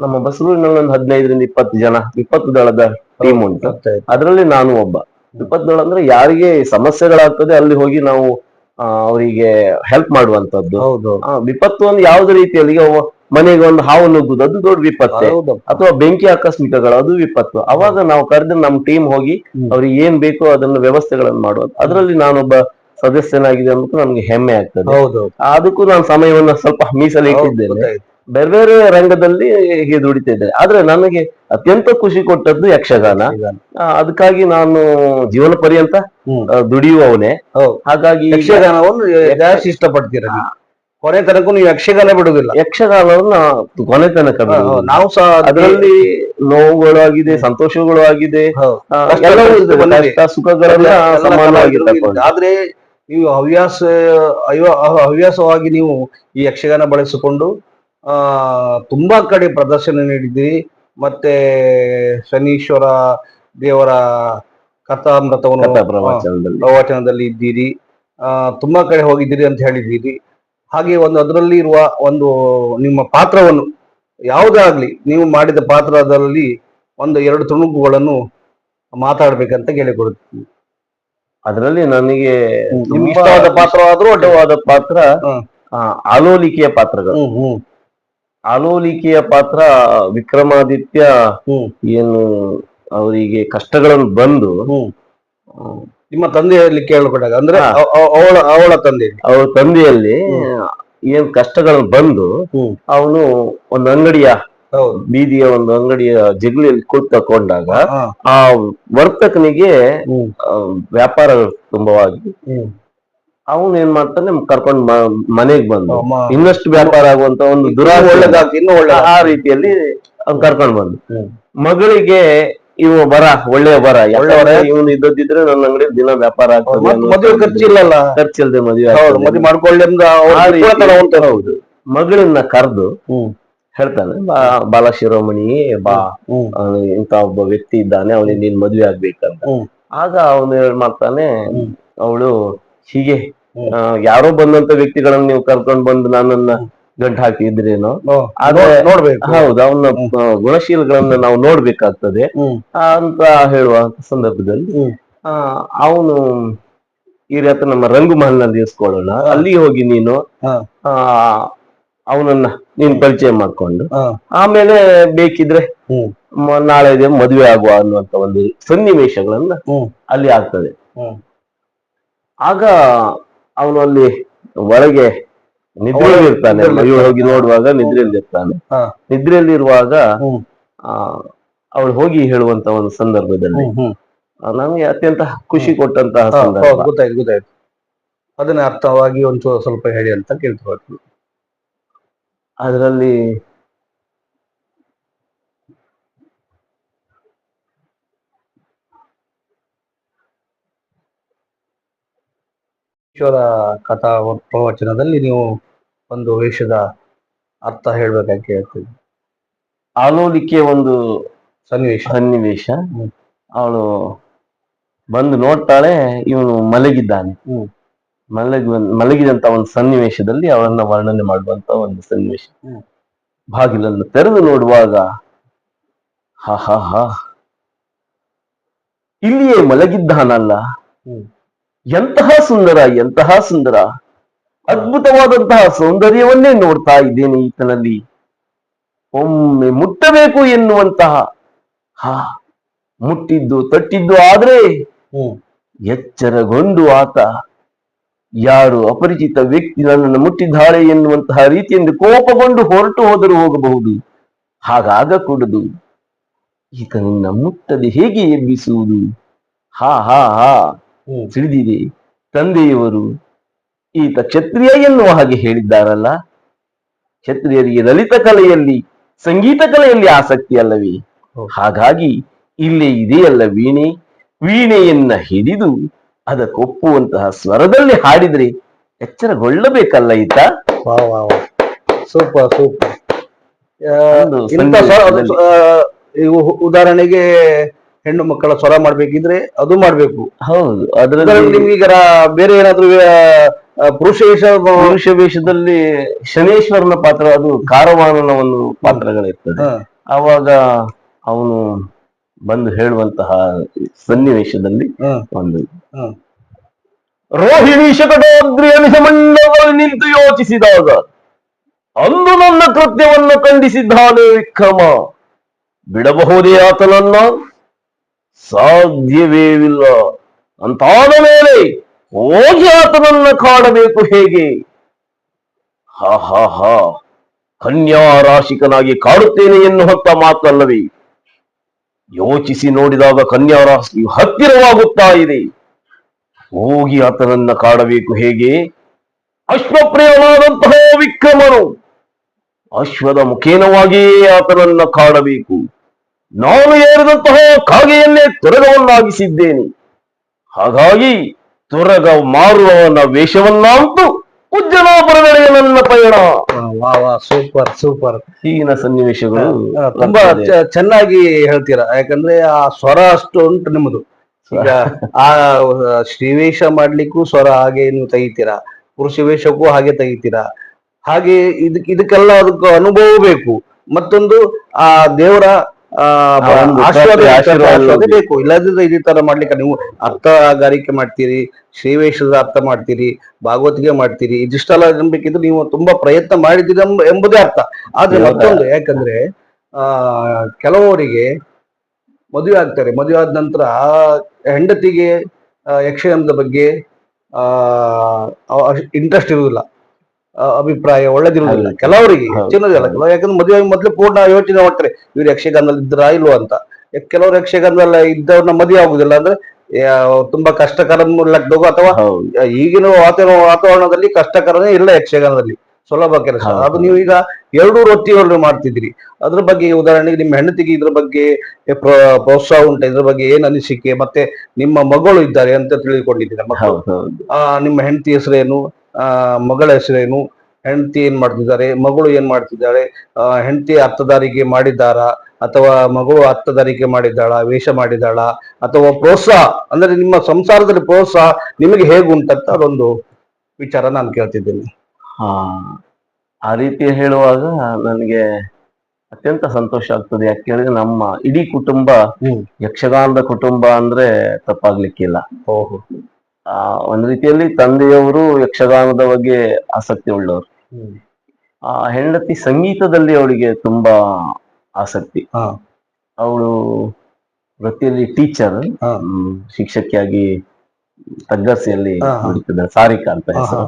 ನಮ್ಮ ಬಸರೂರಿನಲ್ಲಿ ಒಂದು 15-20 ಜನ ವಿಪತ್ತು ದಳದ ಟೀಮ್ ಉಂಟು. ಅದರಲ್ಲಿ ನಾನು ಒಬ್ಬ. ವಿಪತ್ತು ದಳ ಅಂದ್ರೆ ಯಾರಿಗೆ ಸಮಸ್ಯೆಗಳಾಗ್ತದೆ ಅಲ್ಲಿ ಹೋಗಿ ನಾವು ಅವರಿಗೆ ಹೆಲ್ಪ್ ಮಾಡುವಂತದ್ದು. ವಿಪತ್ತು ಒಂದು ಯಾವುದೇ ರೀತಿಯಲ್ಲಿ, ಈಗ ಮನೆಗೆ ಒಂದು ಹಾವು ನುಗ್ಗುದು ಅದು ದೊಡ್ಡ ವಿಪತ್ತೆ, ಅಥವಾ ಬೆಂಕಿ ಆಕಸ್ಮಿಕಗಳು ಅದು ವಿಪತ್ತು. ಅವಾಗ ನಾವು ಕರೆದ್ರೆ ನಮ್ ಟೀಮ್ ಹೋಗಿ ಅವ್ರಿಗೆ ಏನ್ ಬೇಕೋ ಅದನ್ನ ವ್ಯವಸ್ಥೆಗಳನ್ನು ಮಾಡುವುದು. ಅದರಲ್ಲಿ ನಾನೊಬ್ಬ ಸದಸ್ಯನಾಗಿದೆ ಅನ್ನೋದು ನಮ್ಗೆ ಹೆಮ್ಮೆ ಆಗ್ತದೆ. ಅದಕ್ಕೂ ನಾನು ಸಮಯವನ್ನ ಸ್ವಲ್ಪ ಮೀಸಲಿಟ್ಟಿದ್ದೇನೆ. ಬೇರೆ ಬೇರೆ ರಂಗದಲ್ಲಿ ಹೀಗೆ ದುಡಿತಿದ್ದೇನೆ. ಆದ್ರೆ ನನಗೆ ಅತ್ಯಂತ ಖುಷಿ ಕೊಟ್ಟದ್ದು ಯಕ್ಷಗಾನ. ಅದಕ್ಕಾಗಿ ನಾನು ಜೀವನ ಪರ್ಯಂತ ದುಡಿಯುವವನೇ. ಹಾಗಾಗಿ ಯಕ್ಷಗಾನವನ್ನು ಜಾಸ್ತಿ ಇಷ್ಟಪಡ್ತೀರ, ಕೊನೆ ತನಕ ನೀವು ಯಕ್ಷಗಾನ ಬಿಡುದಿಲ್ಲ. ಯಕ್ಷಗಾನವನ್ನ ಕೊನೆ ತನಕ ನಾವು ಸಹ ಅದರಲ್ಲಿ ನೋವುಗಳು ಆಗಿದೆ, ಸಂತೋಷಗಳು ಆಗಿದೆ, ಸುಖಗಳೆಲ್ಲ ಸಮಾನವಾಗಿರ್ತಕ್ಕಂಥ. ಆದ್ರೆ ನೀವು ಹವ್ಯಾಸವಾಗಿ ನೀವು ಈ ಯಕ್ಷಗಾನ ಬಳಸಿಕೊಂಡು ತುಂಬಾ ಕಡೆ ಪ್ರದರ್ಶನ ನೀಡಿದ್ದೀರಿ. ಮತ್ತೆ ಶನೀಶ್ವರ ದೇವರ ಕಥಾಮೃತವನ್ನು ಪ್ರವಚನದಲ್ಲಿ ಇದ್ದೀರಿ, ತುಂಬಾ ಕಡೆ ಹೋಗಿದ್ದೀರಿ ಅಂತ ಹೇಳಿದ್ದೀರಿ. ಹಾಗೆ ಅದರಲ್ಲಿ ಇರುವ ಒಂದು ನಿಮ್ಮ ಪಾತ್ರವನ್ನು ಯಾವುದೇ ಆಗ್ಲಿ ನೀವು ಮಾಡಿದ ಪಾತ್ರದಲ್ಲಿ 1-2 ತುಣುಕುಗಳನ್ನು ಮಾತಾಡ್ಬೇಕಂತ ಕೇಳಿಕೊಡುತ್ತೀನಿ. ಅದರಲ್ಲಿ ನನಗೆ ಇಷ್ಟವಾದ ಪಾತ್ರ ಆದ್ರೂ ಅಡ್ಡವಾದ ಪಾತ್ರ ಆಲೋಲಿಕೆಯ ಪಾತ್ರಗಳು. ಆಲೋಲಿಕೆಯ ಪಾತ್ರ ವಿಕ್ರಮಾದಿತ್ಯ ಏನು ಅವರಿಗೆ ಕಷ್ಟಗಳನ್ನು ಬಂದು ನಿಮ್ಮ ತಂದೆಯಲ್ಲಿ ಕೇಳ್ಕೊಂಡಾಗ ಅಂದ್ರೆ ಅವಳ ತಂದೆ ಅವ್ರ ತಂದೆಯಲ್ಲಿ ಏನ್ ಕಷ್ಟಗಳು ಬಂದು ಅವನು ಒಂದು ಅಂಗಡಿಯ ಬೀದಿಯ ಒಂದು ಅಂಗಡಿಯ ಜಗಲಿಯಲ್ಲಿ ಕುಳಿತುಕೊಂಡಾಗ ಆ ವರ್ತಕನಿಗೆ ವ್ಯಾಪಾರ ತುಂಬವಾಗಿ ಅವನು ಏನ್ ಮಾಡ್ತಾನೆ ಕರ್ಕೊಂಡ್ ಮನೆಗ್ ಬಂದು ಇನ್ನಷ್ಟು ವ್ಯಾಪಾರ ಆಗುವಂತ ಒಂದು ದುರಾಸೆ ಆ ರೀತಿಯಲ್ಲಿ ಅವ್ನು ಕರ್ಕೊಂಡ್ ಬಂದು ಮಗಳಿಗೆ ಇವ ಒಳ್ಳೆಯ ಬರ ಇವನು ಇದ್ದದಿದ್ರೆ ನನ್ನ ಅಂಗಡಿ ದಿನ ವ್ಯಾಪಾರ ಆಗ್ತದೆ, ಮದುವೆ ಖರ್ಚಿಲ್ಲಲ್ಲ, ಖರ್ಚಿಲ್ಲದೆ ಮದುವೆ ಹೌದು. ಮಗಳನ್ನ ಕರೆದು ಹೇಳ್ತಾನೆ, ಬಾಲಶಿರೋಮಣಿ ಬಾ, ಇಂತ ಒಬ್ಬ ವ್ಯಕ್ತಿ ಇದ್ದಾನೆ, ಅವನಿಗೆ ನೀನ್ ಮದ್ವೆ ಆಗ್ಬೇಕಂತ. ಆಗ ಅವನು ಮಾಡ್ತಾನೆ, ಅವಳು ಹೀಗೆ ಯಾರೋ ಬಂದಂತ ವ್ಯಕ್ತಿಗಳನ್ನ ನೀವು ಕರ್ಕೊಂಡ್ ಬಂದು ನನ್ನನ್ನ ಗಂಟು ಹಾಕಿದ್ರೇನೋ, ನೋಡ್ಬೇಕು, ಹೌದು, ಅವನ ಗುಣಶೀಲಗಳನ್ನ ನಾವು ನೋಡ್ಬೇಕಾಗ್ತದೆ ಅಂತ ಹೇಳುವ ಸಂದರ್ಭದಲ್ಲಿ ಅವನು ಈ ರೀತಿ ನಮ್ಮ ರಂಗು ಮಹಲ್ನಲ್ಲಿ ಇಸ್ಕೊಳ್ಳೋಣ, ಅಲ್ಲಿ ಹೋಗಿ ನೀನು ಅವನನ್ನ ನೀನ್ ಪರಿಚಯ ಮಾಡ್ಕೊಂಡು ಆಮೇಲೆ ಬೇಕಿದ್ರೆ ನಾಳೆ ಮದುವೆ ಆಗುವ ಅನ್ನುವಂತ ಒಂದು ಸನ್ನಿವೇಶಗಳನ್ನ ಅಲ್ಲಿ ಆಗ್ತದೆ. ಆಗ ಅವನು ಅಲ್ಲಿ ಒಳಗೆ ನಿದ್ರೆಯಲ್ಲಿ ಇರ್ತಾನೆ, ಹೋಗಿ ನೋಡುವಾಗ ನಿದ್ರೆಯಲ್ಲಿ ಇರ್ತಾನೆ. ನಿದ್ರೆಯಲ್ಲಿ ಇರುವಾಗ ಅವಳು ಹೋಗಿ ಹೇಳುವಂತ ಒಂದು ಸಂದರ್ಭದಲ್ಲಿ ನಮಗೆ ಅತ್ಯಂತ ಖುಷಿ ಕೊಟ್ಟಂತಹ ಸಂದರ್ಭ. ಗೊತ್ತಾಯ್ತು. ಅದನ್ನ ಅರ್ಥವಾಗಿ ಒಂದು ಸ್ವಲ್ಪ ಹೇಳಿ ಅಂತ ಕೇಳ್ಕೊಳ್ತೀವಿ. ಅದರಲ್ಲಿ ಈಶ್ವರ ಕಥಾ ಪ್ರವಚನದಲ್ಲಿ ನೀವು ಒಂದು ವೇಷದ ಅರ್ಥ ಹೇಳ್ಬೇಕಾಗಿ ಕೇಳ್ತೀವಿ. ಆಲೋಲಿಕೆ ಒಂದು ಸನ್ನಿವೇಶ. ಅವಳು ಬಂದು ನೋಡ್ತಾಳೆ, ಇವನು ಮಲಗಿದ್ದಾನೆ. ಮಲಗಿದಂತ ಒಂದು ಸನ್ನಿವೇಶದಲ್ಲಿ ಅವಳನ್ನ ವರ್ಣನೆ ಮಾಡುವಂತ ಒಂದು ಸನ್ನಿವೇಶ. ಬಾಗಿಲನ್ನು ತೆರೆದು ನೋಡುವಾಗ ಹಾ ಇಲ್ಲಿಯೇ ಮಲಗಿದ್ದಾನಲ್ಲ, ಎಂತಹ ಸುಂದರ, ಅದ್ಭುತವಾದಂತಹ ಸೌಂದರ್ಯವನ್ನೇ ನೋಡ್ತಾ ಇದ್ದೇನೆ ಈತನಲ್ಲಿ. ಒಮ್ಮೆ ಮುಟ್ಟಬೇಕು ಎನ್ನುವಂತಹ ಮುಟ್ಟಿದ್ದು ತಟ್ಟಿದ್ದು ಆದ್ರೆ ಎಚ್ಚರಗೊಂಡು ಆತ ಯಾರು ಅಪರಿಚಿತ ವ್ಯಕ್ತಿ ನನ್ನನ್ನು ಮುಟ್ಟಿದ್ದಾಳೆ ಎನ್ನುವಂತಹ ರೀತಿಯಿಂದ ಕೋಪಗೊಂಡು ಹೊರಟು ಹೋದರೂ ಹೋಗಬಹುದು. ಹಾಗಾಗಕೂಡದು. ಈತ ನಿನ್ನ ಮುಟ್ಟದೆ ಹೇಗೆ ಎಬ್ಬಿಸುವುದು? ಹಾ ತಿಳಿದಿದೆ, ತಂದೆಯವರು ಈತ ಕ್ಷತ್ರಿಯ ಎನ್ನುವ ಹಾಗೆ ಹೇಳಿದ್ದಾರಲ್ಲ. ಕ್ಷತ್ರಿಯರಿಗೆ ಲಲಿತ ಕಲೆಯಲ್ಲಿ, ಸಂಗೀತ ಕಲೆಯಲ್ಲಿ ಆಸಕ್ತಿ ಅಲ್ಲವೇ? ಹಾಗಾಗಿ ಇಲ್ಲೇ ಇದೆಯಲ್ಲ ವೀಣೆಯನ್ನ ಹಿಡಿದು ಅದಕ್ಕೊಪ್ಪುವಂತಹ ಸ್ವರದಲ್ಲಿ ಹಾಡಿದ್ರೆ ಎಚ್ಚರಗೊಳ್ಳಬೇಕಲ್ಲ ಈತ. ಸೂಪರ್. ಉದಾಹರಣೆಗೆ ಹೆಣ್ಣು ಮಕ್ಕಳ ಸ್ವರ ಮಾಡ್ಬೇಕಿದ್ರೆ ಅದು ಮಾಡ್ಬೇಕು. ಹೌದು, ಅದರಲ್ಲಿ ನಿಮ್ಗೀಗ ಬೇರೆ ಏನಾದ್ರು ಪುರುಷ ವೇಷದಲ್ಲಿ ಶನೇಶ್ವರನ ಪಾತ್ರ, ಅದು ಕಾರವಾನನ ಒಂದು ಪಾತ್ರಗಳಿರ್ತದೆ. ಆವಾಗ ಅವನು ಬಂದು ಹೇಳುವಂತಹ ಸನ್ನಿವೇಶದಲ್ಲಿ ಒಂದು ರೋಹಿಣಿ ಶಕಟಾದ್ರಿಯ ನಿಜಮಂಡಲದಲ್ಲಿ ನಿಂತು ಯೋಚಿಸಿದಾಗ ಅಂದು ನನ್ನ ಕೃತ್ಯವನ್ನು ಖಂಡಿಸಿದ್ದಾನೆ ವಿಕ್ರಮ. ಬಿಡಬಹುದೇ ಆತನನ್ನ? ಸಾಧ್ಯವೇ ಇಲ್ಲ. ಅಂತಾದ ಮೇಲೆ ಹೋಗಿ ಆತನನ್ನ ಕಾಡಬೇಕು ಹೇಗೆ? ಹಾ ಕನ್ಯಾ ರಾಶಿಕನಾಗಿ ಕಾಡುತ್ತೇನೆ ಎನ್ನುವಂತ ಮಾತಲ್ಲವೇ? ಯೋಚಿಸಿ ನೋಡಿದಾಗ ಕನ್ಯಾ ರಾಶಿ ಹತ್ತಿರವಾಗುತ್ತಾ ಇದೆ. ಹೋಗಿ ಆತನನ್ನ ಕಾಡಬೇಕು ಹೇಗೆ? ಅಶ್ವಪ್ರಿಯನಾದಂತಹ ವಿಕ್ರಮನು ಅಶ್ವದ ಮುಖೇನವಾಗಿಯೇ ಆತನನ್ನ ಕಾಡಬೇಕು. ನಾನು ಏರಿದಂತಹ ಕಾಗೆಯನ್ನೇ ತುರಗವನ್ನಾಗಿಸಿದ್ದೇನೆ. ಹಾಗಾಗಿ ತುರಗ ಮಾರುವವನ ವೇಷವನ್ನಂತೂ ಉಜ್ಜನಾಪುರಗಳಿಗೆ ನನ್ನ ಪಯಣ. ಸೂಪರ್. ಈಗಿನ ಸನ್ನಿವೇಶಗಳು ತುಂಬಾ ಚೆನ್ನಾಗಿ ಹೇಳ್ತೀರಾ. ಯಾಕಂದ್ರೆ ಆ ಸ್ವರ ಅಷ್ಟು ಉಂಟು ನಿಮ್ಮದು. ಈಗ ಆ ಶ್ರೀವೇಷ ಮಾಡ್ಲಿಕ್ಕೂ ಸ್ವರ ಹಾಗೆ ನೀವು ತೆಗಿತೀರಾ, ಪುರುಷ ವೇಷಕ್ಕೂ ಹಾಗೆ ತೆಗಿತೀರಾ. ಹಾಗೆ ಇದಕ್ಕೆಲ್ಲ ಅದಕ್ಕೆ ಅನುಭವ ಬೇಕು. ಮತ್ತೊಂದು ಆ ದೇವರ ಆಶೀರ್ವಾದ ಬೇಕು. ಇಲ್ಲದಿದ್ರೆ ಇದೇ ತರ ಮಾಡ್ಲಿಕ್ಕೆ ನೀವು ಅರ್ಥಗಾರಿಕೆ ಮಾಡ್ತೀರಿ, ಶ್ರೀವೇಷದ ಅರ್ಥ ಮಾಡ್ತೀರಿ, ಭಾಗವತಿಗೆ ಮಾಡ್ತೀರಿ, ಇದಿಷ್ಟೆಲ್ಲ ನಂಬಿಕಿದ್ರೆ ನೀವು ತುಂಬಾ ಪ್ರಯತ್ನ ಮಾಡಿದ್ದೀರಿ ಎಂಬುದೇ ಅರ್ಥ. ಆದ್ರೆ ಮತ್ತೊಂದು, ಯಾಕಂದ್ರೆ ಕೆಲವರಿಗೆ ಮದುವೆ ಆಗ್ತಾರೆ, ಮದುವೆ ಆದ ನಂತರ ಹೆಂಡತಿಗೆ ಯಕ್ಷಗಾನದ ಬಗ್ಗೆ ಇಂಟ್ರೆಸ್ಟ್ ಇರುವುದಿಲ್ಲ, ಅಭಿಪ್ರಾಯ ಒಳ್ಳೆದಿರುವುದಿಲ್ಲ ಕೆಲವರಿಗೆ, ಹೆಚ್ಚಿನದಲ್ಲ. ಕೆಲವು ಯಾಕಂದ್ರೆ ಮದುವೆ ಮೊದಲು ಪೂರ್ಣ ಯೋಚನೆ ಮಾಡ್ತಾರೆ ಇವ್ರು ಯಕ್ಷಗಾನದಲ್ಲಿ ಇದ್ರಾ ಇಲ್ವಾ ಅಂತ. ಕೆಲವರು ಯಕ್ಷಗಾನದಲ್ಲ ಇದ್ದವ್ರನ್ನ ಮದುವೆ ಆಗುದಿಲ್ಲ ಅಂದ್ರೆ ತುಂಬಾ ಕಷ್ಟಕರ ಲೆಕ್ಕದಾಗ, ಅಥವಾ ಈಗಿನ ವಾತಾವರಣದಲ್ಲಿ ಕಷ್ಟಕರನೇ ಇಲ್ಲ ಯಕ್ಷಗಾನದಲ್ಲಿ, ಸುಲಭ ಕೆಲಸ. ಅದು ನೀವು ಈಗ 2 ವೃತ್ತಿಗಳು ಮಾಡ್ತಿದ್ರಿ, ಅದ್ರ ಬಗ್ಗೆ ಉದಾಹರಣೆಗೆ ನಿಮ್ಮ ಹೆಂಡತಿಗೆ ಇದ್ರ ಬಗ್ಗೆ ಪ್ರೋತ್ಸಾಹ ಉಂಟು, ಇದ್ರ ಬಗ್ಗೆ ಏನ್ ಅನಿಸಿಕೆ? ಮತ್ತೆ ನಿಮ್ಮ ಮಗಳು ಇದ್ದಾರೆ ಅಂತ ತಿಳಿದುಕೊಂಡಿದ್ದೀರಾ? ಮಕ್ಕಳು, ನಿಮ್ಮ ಹೆಂಡತಿ ಹೆಸರೇನು, ಮಗಳ ಹೆಸರೇನು, ಹೆಂಡತಿ ಏನ್ ಮಾಡ್ತಿದ್ದಾರೆ, ಮಗಳು ಏನ್ ಮಾಡ್ತಿದ್ದಾಳೆ, ಹೆಂಡತಿ ಅರ್ಥಧಾರಿಕೆ ಮಾಡಿದ್ದಾರಾ ಅಥವಾ ಮಗಳು ಅರ್ಥಧಾರಿಕೆ ಮಾಡಿದ್ದಾಳ, ವೇಷ ಮಾಡಿದ್ದಾಳ, ಅಥವಾ ಪ್ರೋತ್ಸಾಹ ಅಂದ್ರೆ ನಿಮ್ಮ ಸಂಸಾರದಲ್ಲಿ ಪ್ರೋತ್ಸಾಹ ನಿಮಗೆ ಹೇಗುಂಟಂತ ಅದೊಂದು ವಿಚಾರ ನಾನು ಕೇಳ್ತಿದ್ದೀನಿ. ಆ ರೀತಿ ಹೇಳುವಾಗ ನನಗೆ ಅತ್ಯಂತ ಸಂತೋಷ ಆಗ್ತದೆ. ಯಾಕೆ ಹೇಳಿದ್ರೆ ನಮ್ಮ ಇಡೀ ಕುಟುಂಬ ಯಕ್ಷಗಾನದ ಕುಟುಂಬ ಅಂದ್ರೆ ತಪ್ಪಾಗ್ಲಿಕ್ಕಿಲ್ಲ. ಒಂದ್ ರೀತಿಯಲ್ಲಿ ತಂದೆಯವರು ಯಕ್ಷಗಾನದ ಬಗ್ಗೆ ಆಸಕ್ತಿ ಉಳ್ಳವರು, ಹೆಂಡತಿ ಸಂಗೀತದಲ್ಲಿ ಅವಳಿಗೆ ತುಂಬಾ ಆಸಕ್ತಿ. ಅವಳು ವೃತ್ತಿಯಲ್ಲಿ ಟೀಚರ್, ಶಿಕ್ಷಕಿಯಾಗಿ ತಗ್ಗಸಿಯಲ್ಲಿ ದುಡಿತಿದ್ದಾಳೆ, ಸಾರಿಕಾ ಅಂತ ಹೆಸರು.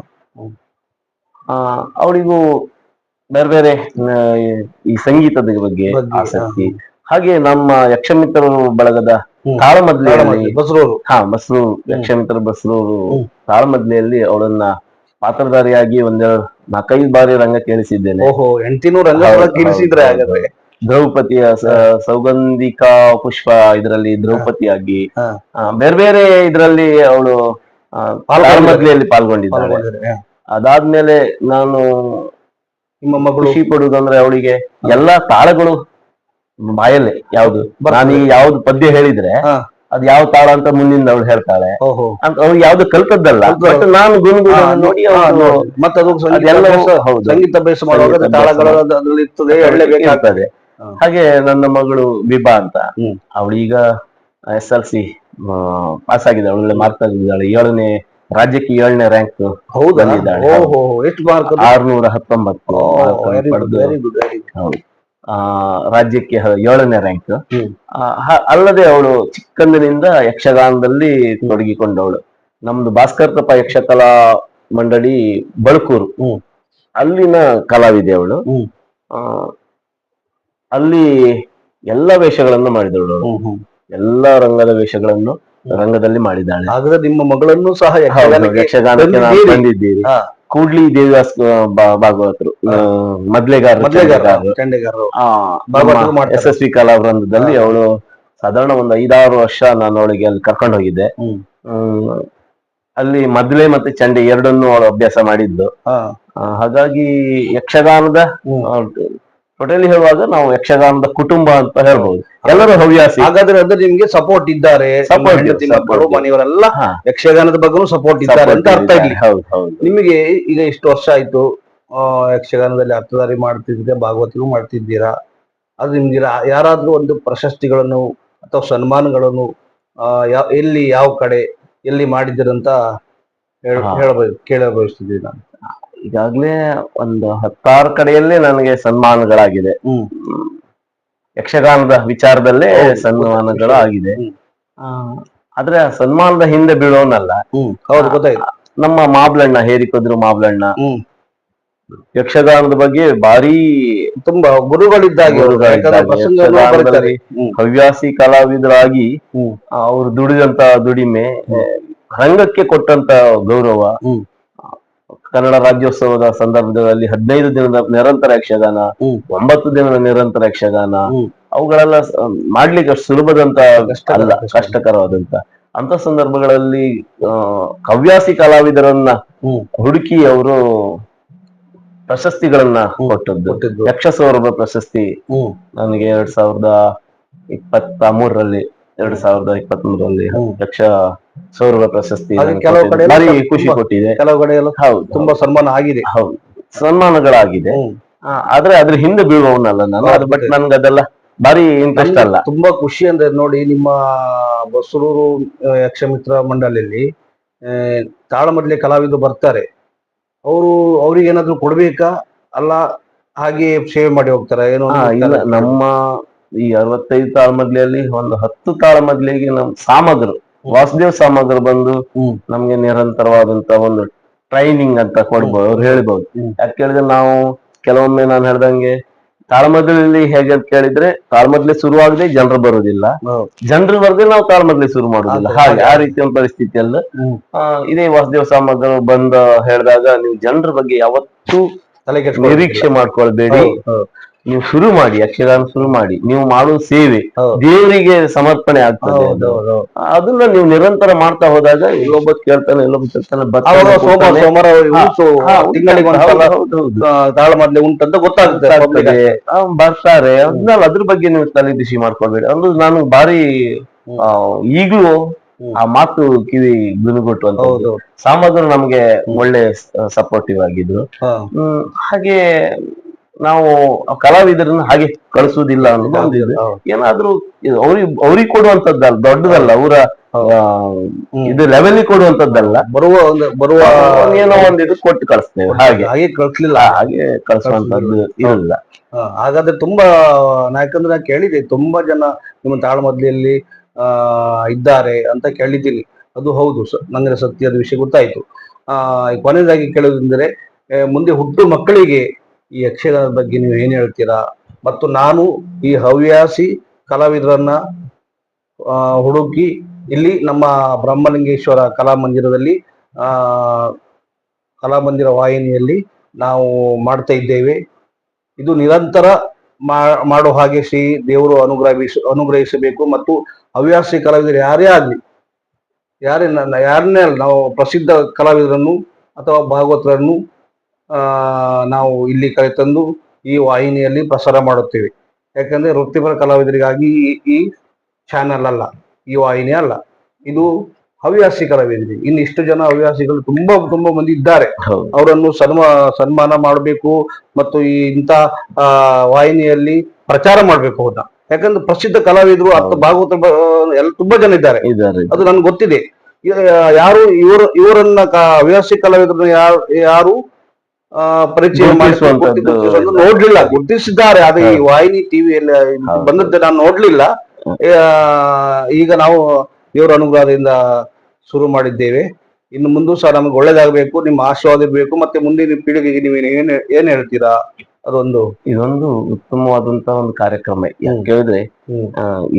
ಅವಳಿಗೂ ಬೇರೆ ಬೇರೆ ಈ ಸಂಗೀತದ ಬಗ್ಗೆ ಆಸಕ್ತಿ. ಹಾಗೆ ನಮ್ಮ ಯಕ್ಷಮಿತ್ರರು ಬಳಗದ ತಾಳಮದ್ಲೆಯಲ್ಲಿ ಬಸ್ರೂರು ಯಕ್ಷಮಿತ್ರ ಬಸ್ರೂರು ತಾಳಮದ್ಲೆಯಲ್ಲಿ ಅವಳನ್ನ ಪಾತ್ರಧಾರಿಯಾಗಿ 4-5 ಬಾರಿ ರಂಗ ಕೇಳಿಸಿದ್ದೇನೆ. ದ್ರೌಪದಿಯ ಸೌಗಂಧಿಕಾ ಪುಷ್ಪ ಇದರಲ್ಲಿ ದ್ರೌಪದಿಯಾಗಿ, ಬೇರೆ ಬೇರೆ ಇದರಲ್ಲಿ ಅವಳು ತಾಳಮದ್ಲೆಯಲ್ಲಿ ಪಾಲ್ಗೊಂಡಿದ್ದಾಳೆ. ಅದಾದ್ಮೇಲೆ ನಾನು ಖುಷಿ ಪಡುವುದಂದ್ರೆ ಅವಳಿಗೆ ಎಲ್ಲಾ ತಾಳಗಳು ಬಾಯಲ್ಲೇ, ಯಾವ್ದು ನಾನು ಯಾವ್ದು ಪದ್ಯ ಹೇಳಿದ್ರೆ ಅದ್ ಯಾವ ತಾಳ ಅಂತ ಮುಂದಿನ ಅವಳು ಹೇಳ್ತಾಳೆ. ಅವ್ರಿಗೆ ಯಾವ್ದು ಕಲ್ತದ್ದಲ್ಲ, ಬಟ್ ನಾನು ಗುಣಗುಣ ನೋಡಿ ಸಂಗೀತ ಅಭ್ಯಾಸ ಮಾಡುವಾಗ ತಾಳಗಳಿರ್ತದೆ. ಹಾಗೆ ನನ್ನ ಮಗಳು ಬಿಬಾ ಅಂತ, ಅವಳೀಗ SLC ಪಾಸ್ ಆಗಿದೆ, ಅವಳೊಳ್ಳೆ ಮಾರ್ಕ್ ಆಗಿದ್ದಾಳೆ. ರಾಜ್ಯಕ್ಕೆ 7ನೇ ರ್ಯಾಂಕ್ ಬಂದಿದ್ದಾಳೆ, 619 ರಾಜ್ಯಕ್ಕೆ 7ನೇ ರ್ಯಾಂಕ್. ಅಲ್ಲದೆ ಅವಳು ಚಿಕ್ಕಂದಿನಿಂದ ಯಕ್ಷಗಾನದಲ್ಲಿ ತೊಡಗಿಕೊಂಡವಳು. ನಮ್ದು ಭಾಸ್ಕರ್ ಯಕ್ಷಕಲಾ ಮಂಡಳಿ ಬಳಕೂರು, ಅಲ್ಲಿನ ಕಲಾವಿದೆ ಅವಳು. ಅಲ್ಲಿ ಎಲ್ಲ ವೇಷಗಳನ್ನು ಮಾಡಿದವಳು, ಎಲ್ಲ ರಂಗದ ವೇಷಗಳನ್ನು ರಂಗದಲ್ಲಿ ಮಾಡಿದ್ದಾಳೆ. ಹಾಗಾದ್ರೆ ನಿಮ್ಮ ಮಗಳನ್ನು ಸಹ ಯಕ್ಷಗಾನಕ್ಕೆ ನಾವು ಬಂದಿದ್ದೀರಿ. ಕೂಡ್ಲಿ ದೇವಿದಾಸ್ ಭಾಗವತರು, ಮದ್ಲೆಗಾರರು, SSV ಕಲಾ ವೃಂದದಲ್ಲಿ ಅವಳು ಸಾಧಾರಣ ಒಂದು 5-6 ವರ್ಷ ನಾನು ಅವಳಿಗೆ ಅಲ್ಲಿ ಕರ್ಕೊಂಡು ಹೋಗಿದ್ದೆ. ಅಲ್ಲಿ ಮದ್ಲೆ ಮತ್ತೆ ಚಂಡೆ ಎರಡನ್ನೂ ಅವಳು ಅಭ್ಯಾಸ ಮಾಡಿದ್ದು. ಹಾಗಾಗಿ ಯಕ್ಷಗಾನದ ಟೋಟಲಿ ಹೇಳುವಾಗ ನಾವು ಯಕ್ಷಗಾನದ ಕುಟುಂಬ ಅಂತ ಹೇಳ್ಬಹುದು, ಎಲ್ಲರೂ ಹವ್ಯಾಸಿ. ಹಾಗಾದ್ರೆ ಅಂದ್ರೆ ನಿಮ್ಗೆ ಸಪೋರ್ಟ್ ಇದ್ದಾರೆ, ಮಕ್ಕಳು ಮನೆಯವರೆಲ್ಲ ಯಕ್ಷಗಾನದ ಬಗ್ಗೆನೂ ಸಪೋರ್ಟ್ ಇದ್ದಾರೆ ಅಂತ ಅರ್ಥ ಇಲ್ಲಿ. ನಿಮಗೆ ಈಗ ಇಷ್ಟು ವರ್ಷ ಆಯ್ತು ಯಕ್ಷಗಾನದಲ್ಲಿ ಅರ್ಥಧಾರಿ ಮಾಡ್ತಿದ್ದೀರಾ, ಭಾಗವತಿಗೂ ಮಾಡ್ತಿದ್ದೀರಾ. ಅದು ನಿಮ್ಗೆ ಯಾರಾದ್ರೂ ಒಂದು ಪ್ರಶಸ್ತಿಗಳನ್ನು ಅಥವಾ ಸನ್ಮಾನಗಳನ್ನು ಎಲ್ಲಿ, ಯಾವ ಕಡೆ, ಎಲ್ಲಿ ಮಾಡಿದ್ದೀರಂತ ಕೇಳ ಬಯಸ್ತಿದ್ದೀನಿ ನಾನು. ಈಗಾಗ್ಲೇ ಒಂದು 10-6 ಕಡೆಯಲ್ಲಿ ನನಗೆ ಸನ್ಮಾನಗಳಾಗಿದೆ. ಯಕ್ಷಗಾನದ ವಿಚಾರದಲ್ಲೇ ಸನ್ಮಾನಗಳು ಆಗಿದೆ. ಆದ್ರೆ ಆ ಸನ್ಮಾನದ ಹಿಂದೆ ಬೀಳೋನಲ್ಲ, ನಮ್ಮ ಮಾಬ್ಲಣ್ಣ, ಹೇರಿಕೊದ್ರು ಮಾಬ್ಲಣ್ಣ ಯಕ್ಷಗಾನದ ಬಗ್ಗೆ ಭಾರಿ ತುಂಬಾ ಗುರುಗಳಿದ್ದಾಗಿ ಹವ್ಯಾಸಿ ಕಲಾವಿದರಾಗಿ ಅವರು ದುಡಿದಂತ ದುಡಿಮೆ, ರಂಗಕ್ಕೆ ಕೊಟ್ಟಂತ ಗೌರವ, ಕನ್ನಡ ರಾಜ್ಯೋತ್ಸವದ ಸಂದರ್ಭದಲ್ಲಿ 15 ದಿನದ ನಿರಂತರ ಯಕ್ಷಗಾನ, 9 ದಿನದ ನಿರಂತರ ಯಕ್ಷಗಾನ, ಅವುಗಳೆಲ್ಲ ಮಾಡ್ಲಿಕ್ಕೆ ಅಷ್ಟು ಸುಲಭದಂತ ಅಲ್ಲ, ಕಷ್ಟಕರವಾದಂತ ಅಂತ ಸಂದರ್ಭಗಳಲ್ಲಿ ಹವ್ಯಾಸಿ ಕಲಾವಿದರನ್ನ ಹುಡುಕಿ ಅವರು ಪ್ರಶಸ್ತಿಗಳನ್ನ ಕೊಟ್ಟದ್ದು. ಯಕ್ಷ ಸೌರಭ ಪ್ರಶಸ್ತಿ ನನಗೆ 2023ರಲ್ಲಿ 2023ರಲ್ಲಿ ಯಕ್ಷ ಸೌರಭ ಪ್ರಶಸ್ತಿ ಭಾರಿ ಖುಷಿ ಕೊಟ್ಟಿದೆ. ಕೆಲವು ಕಡೆ ಎಲ್ಲ ತುಂಬಾ ಸನ್ಮಾನ ಆಗಿದೆ, ಹೌದು ಸನ್ಮಾನಗಳಾಗಿದೆ. ಆದ್ರೆ ಅದ್ರ ಹಿಂದೆ ಬೀಳುವವನಲ್ಲ ನಾನು, ಅದು ಬಟ್ ನನ್ಗೆ ಅದೆಲ್ಲ ಭಾರಿ ಇಂಟ್ರೆಸ್ಟ್ ಅಲ್ಲ. ತುಂಬಾ ಖುಷಿ ಅಂದ್ರೆ ನೋಡಿ, ನಿಮ್ಮ ಬಸರೂರು ಯಕ್ಷಮಿತ್ರ ಮಂಡಳಿಯಲ್ಲಿ ತಾಳಮದ್ಲೆ ಕಲಾವಿದರು ಬರ್ತಾರೆ, ಅವ್ರಿಗೆ ಏನಾದ್ರು ಕೊಡ್ಬೇಕಾ ಅಲ್ಲ ಹಾಗೆ ಸೇವೆ ಮಾಡಿ ಹೋಗ್ತಾರ ಏನೋ? ಇಲ್ಲ, ನಮ್ಮ ಈ 65 ತಾಳಮದ್ಲೆಯಲ್ಲಿ ಒಂದು 10 ತಾಳಮದ್ಲೆಗೆ ನಮ್ ಸಾಮಗ್ರು ವಾಸುದೇವ್ ಸಾಮಗ್ರು ಬಂದು ಹ್ಮ್ ನಮ್ಗೆ ನಿರಂತರವಾದಂತ ಒಂದು ಟ್ರೈನಿಂಗ್ ಅಂತ ಕೊಡ್ಬೋದು, ಅವ್ರು ಹೇಳ್ಬೋದು. ಯಾಕೆ ಕೇಳಿದ್ರೆ ನಾವು ಕೆಲವೊಮ್ಮೆ ನಾನು ಹೇಳ್ದಂಗೆ ತಾಳ್ಮದಲ್ಲಿ ಹೇಗೆ ಅಂತ ಕೇಳಿದ್ರೆ ತಾಳ್ಮದ್ಲೆ ಶುರುವಾಗದೆ ಜನರು ಬರುವುದಿಲ್ಲ, ಜನರು ಬರದೆ ನಾವು ತಾಳ್ಮದ್ಲೆ ಶುರು ಮಾಡುದಿಲ್ಲ. ಹಾಗೆ ಆ ರೀತಿಯ ಒಂದು ಪರಿಸ್ಥಿತಿಯಲ್ಲ ಇದೇ ವಾಸುದೇವ ಸಾಮಗ್ರು ಬಂದ ಹೇಳಿದಾಗ ನೀವು ಜನರ ಬಗ್ಗೆ ಯಾವತ್ತೂ ನಿರೀಕ್ಷೆ ಮಾಡ್ಕೊಳ್ಬೇಡಿ. ನೀವು ಶುರು ಮಾಡಿ, ಯಕ್ಷಗಾನ ಶುರು ಮಾಡಿ, ನೀವು ಮಾಡುವ ಸೇವೆ ದೇವರಿಗೆ ಸಮರ್ಪಣೆ ಆಗ್ತದೆ. ಅದನ್ನ ನೀವು ನಿರಂತರ ಮಾಡ್ತಾ ಹೋದಾಗ ಇಲ್ಲೊಬ್ಬ ಕೇಳ್ತಾನೆ, ಇಲ್ಲೊಬ್ಬ ಕೇಳ್ತಾನೆ, ತಾಳ್ಮದ್ಲೆ ಉಂಟಂತ ಗೊತ್ತಾಗ್ತದೆ, ಬರ್ತಾರೆ. ಅದ್ರಲ್ಲಿ ಅದ್ರ ಬಗ್ಗೆ ನೀವು ತಲೆ ಬಿಸಿ ಮಾಡ್ಕೊಳ್ಬೇಡಿ ಅಂದ್ರೆ ನಾನು ಬಾರಿ ಈಗ್ಲೂ ಆ ಮಾತು ಕಿವಿ ಗುನುಗುಟ್ಟುವಂತ ಸಾಮಗ್ರು ನಮ್ಗೆ ಒಳ್ಳೆ ಸಪೋರ್ಟಿವ್ ಆಗಿದ್ರು. ಹಾಗೆ ನಾವು ಕಲಾವಿದರನ್ನ ಹಾಗೆ ಕಳಿಸುವುದಿಲ್ಲ ಅನ್ನೋದು ಒಂದಿದೆ. ಏನಾದ್ರೂ ಅವ್ರಿಗೆ ಕೊಡುವಂತದ್ದಲ್ಲ, ದೊಡ್ಡದಲ್ಲ, ಅವರ ಇದು ಲೆವೆಲ್ ಕೊಡುವಂತದ್ದಲ್ಲ, ಬರುವ ಏನೋ ಒಂದಿದು ಕೊಟ್ಟು ಕಳಿಸ್ತೇವೆ. ಹಾಗೆ ಕಳಿಸ್ಲಿಲ್ಲ, ಹಾಗೆ ಕಳಿಸುವಂತದ್ದು ಇರಲ್ಲ. ಹಾಗಾದ್ರೆ ತುಂಬಾ ಯಾಕಂದ್ರೆ ನಾನು ಕೇಳಿದೆ ತುಂಬಾ ಜನ ನಿಮ್ಮ ತಾಳ್ಮದ್ಲೆಯಲ್ಲಿ ಇದ್ದಾರೆ ಅಂತ ಕೇಳಿದ್ದೀನಿ. ಅದು ಹೌದು, ನಂಗೆ ಸತ್ಯದ ವಿಷಯ ಗೊತ್ತಾಯ್ತು. ಕೊನೆಯದಾಗಿ ಕೇಳೋದಂದ್ರೆ ಮುಂದೆ ಹುಟ್ಟು ಮಕ್ಕಳಿಗೆ ಈ ಯಕ್ಷಗಾನದ ಬಗ್ಗೆ ನೀವು ಏನ್ ಹೇಳ್ತೀರಾ? ಮತ್ತು ನಾನು ಈ ಹವ್ಯಾಸಿ ಕಲಾವಿದರನ್ನ ಹುಡುಕಿ ಇಲ್ಲಿ ನಮ್ಮ ಬ್ರಹ್ಮಲಿಂಗೇಶ್ವರ ಕಲಾಮಂದಿರದಲ್ಲಿ ಕಲಾಮಂದಿರ ವಾಹಿನಿಯಲ್ಲಿ ನಾವು ಮಾಡ್ತಾ ಇದ್ದೇವೆ. ಇದು ನಿರಂತರ ಮಾಡೋ ಹಾಗೆ ಶ್ರೀ ದೇವರು ಅನುಗ್ರಹಿಸಬೇಕು. ಮತ್ತು ಹವ್ಯಾಸಿ ಕಲಾವಿದರು ಯಾರೇ ಆಗ್ಲಿ, ಯಾರನ್ನೇ ನಾವು ಪ್ರಸಿದ್ಧ ಕಲಾವಿದರನ್ನು ಅಥವಾ ಭಾಗವತರನ್ನು ನಾವು ಇಲ್ಲಿ ಕರೆತಂದು ಈ ವಾಹಿನಿಯಲ್ಲಿ ಪ್ರಸಾರ ಮಾಡುತ್ತೇವೆ. ಯಾಕಂದ್ರೆ ವೃತ್ತಿಪರ ಕಲಾವಿದರಿಗಾಗಿ ಈ ಚಾನೆಲ್ ಅಲ್ಲ, ಈ ವಾಹಿನಿ ಅಲ್ಲ, ಇದು ಹವ್ಯಾಸಿ ಕಲಾವಿದರಿಗೆ. ಇನ್ನು ಇಷ್ಟು ಜನ ಹವ್ಯಾಸಿಗಳು ತುಂಬಾ ಮಂದಿ ಇದ್ದಾರೆ, ಅವರನ್ನು ಸನ್ಮಾನ ಮಾಡಬೇಕು ಮತ್ತು ಇಂಥ ವಾಹಿನಿಯಲ್ಲಿ ಪ್ರಚಾರ ಮಾಡ್ಬೇಕು ಅವ್ರನ್ನ. ಯಾಕಂದ್ರೆ ಪ್ರಸಿದ್ಧ ಕಲಾವಿದರು ಭಾಗವತ ಎಲ್ಲ ತುಂಬಾ ಜನ ಇದ್ದಾರೆ, ಅದು ನನ್ಗೆ ಗೊತ್ತಿದೆ. ಯಾರು ಇವರನ್ನ ಹವ್ಯಾಸಿ ಕಲಾವಿದರನ್ನ ಯಾರು ಪರಿಚಯ ನೋಡ್ಲಿಲ್ಲ, ಗುರುತಿಸಿದ್ದಾರೆ, ಆದ್ರೆ ಈ ವಾಹಿನಿ ಟಿವಿಯಲ್ಲಿ ಬಂದದ್ದೆ ನಾನು ನೋಡ್ಲಿಲ್ಲ. ಈಗ ನಾವು ದೇವರ ಅನುಗ್ರಹದಿಂದ ಶುರು ಮಾಡಿದ್ದೇವೆ. ಇನ್ನು ಮುಂದೂ ಸಹ ನಮಗೆ ಒಳ್ಳೇದಾಗಬೇಕು, ನಿಮ್ಮ ಆಶೀರ್ವಾದ ಇರಬೇಕು. ಮತ್ತೆ ಮುಂದಿನ ಪೀಳಿಗೆಗೆ ನೀವು ಏನ್ ಹೇಳ್ತೀರಾ? ಇದೊಂದು ಉತ್ತಮವಾದಂತ ಒಂದು ಕಾರ್ಯಕ್ರಮ. ಯಾಕೆ ಹೇಳಿದ್ರೆ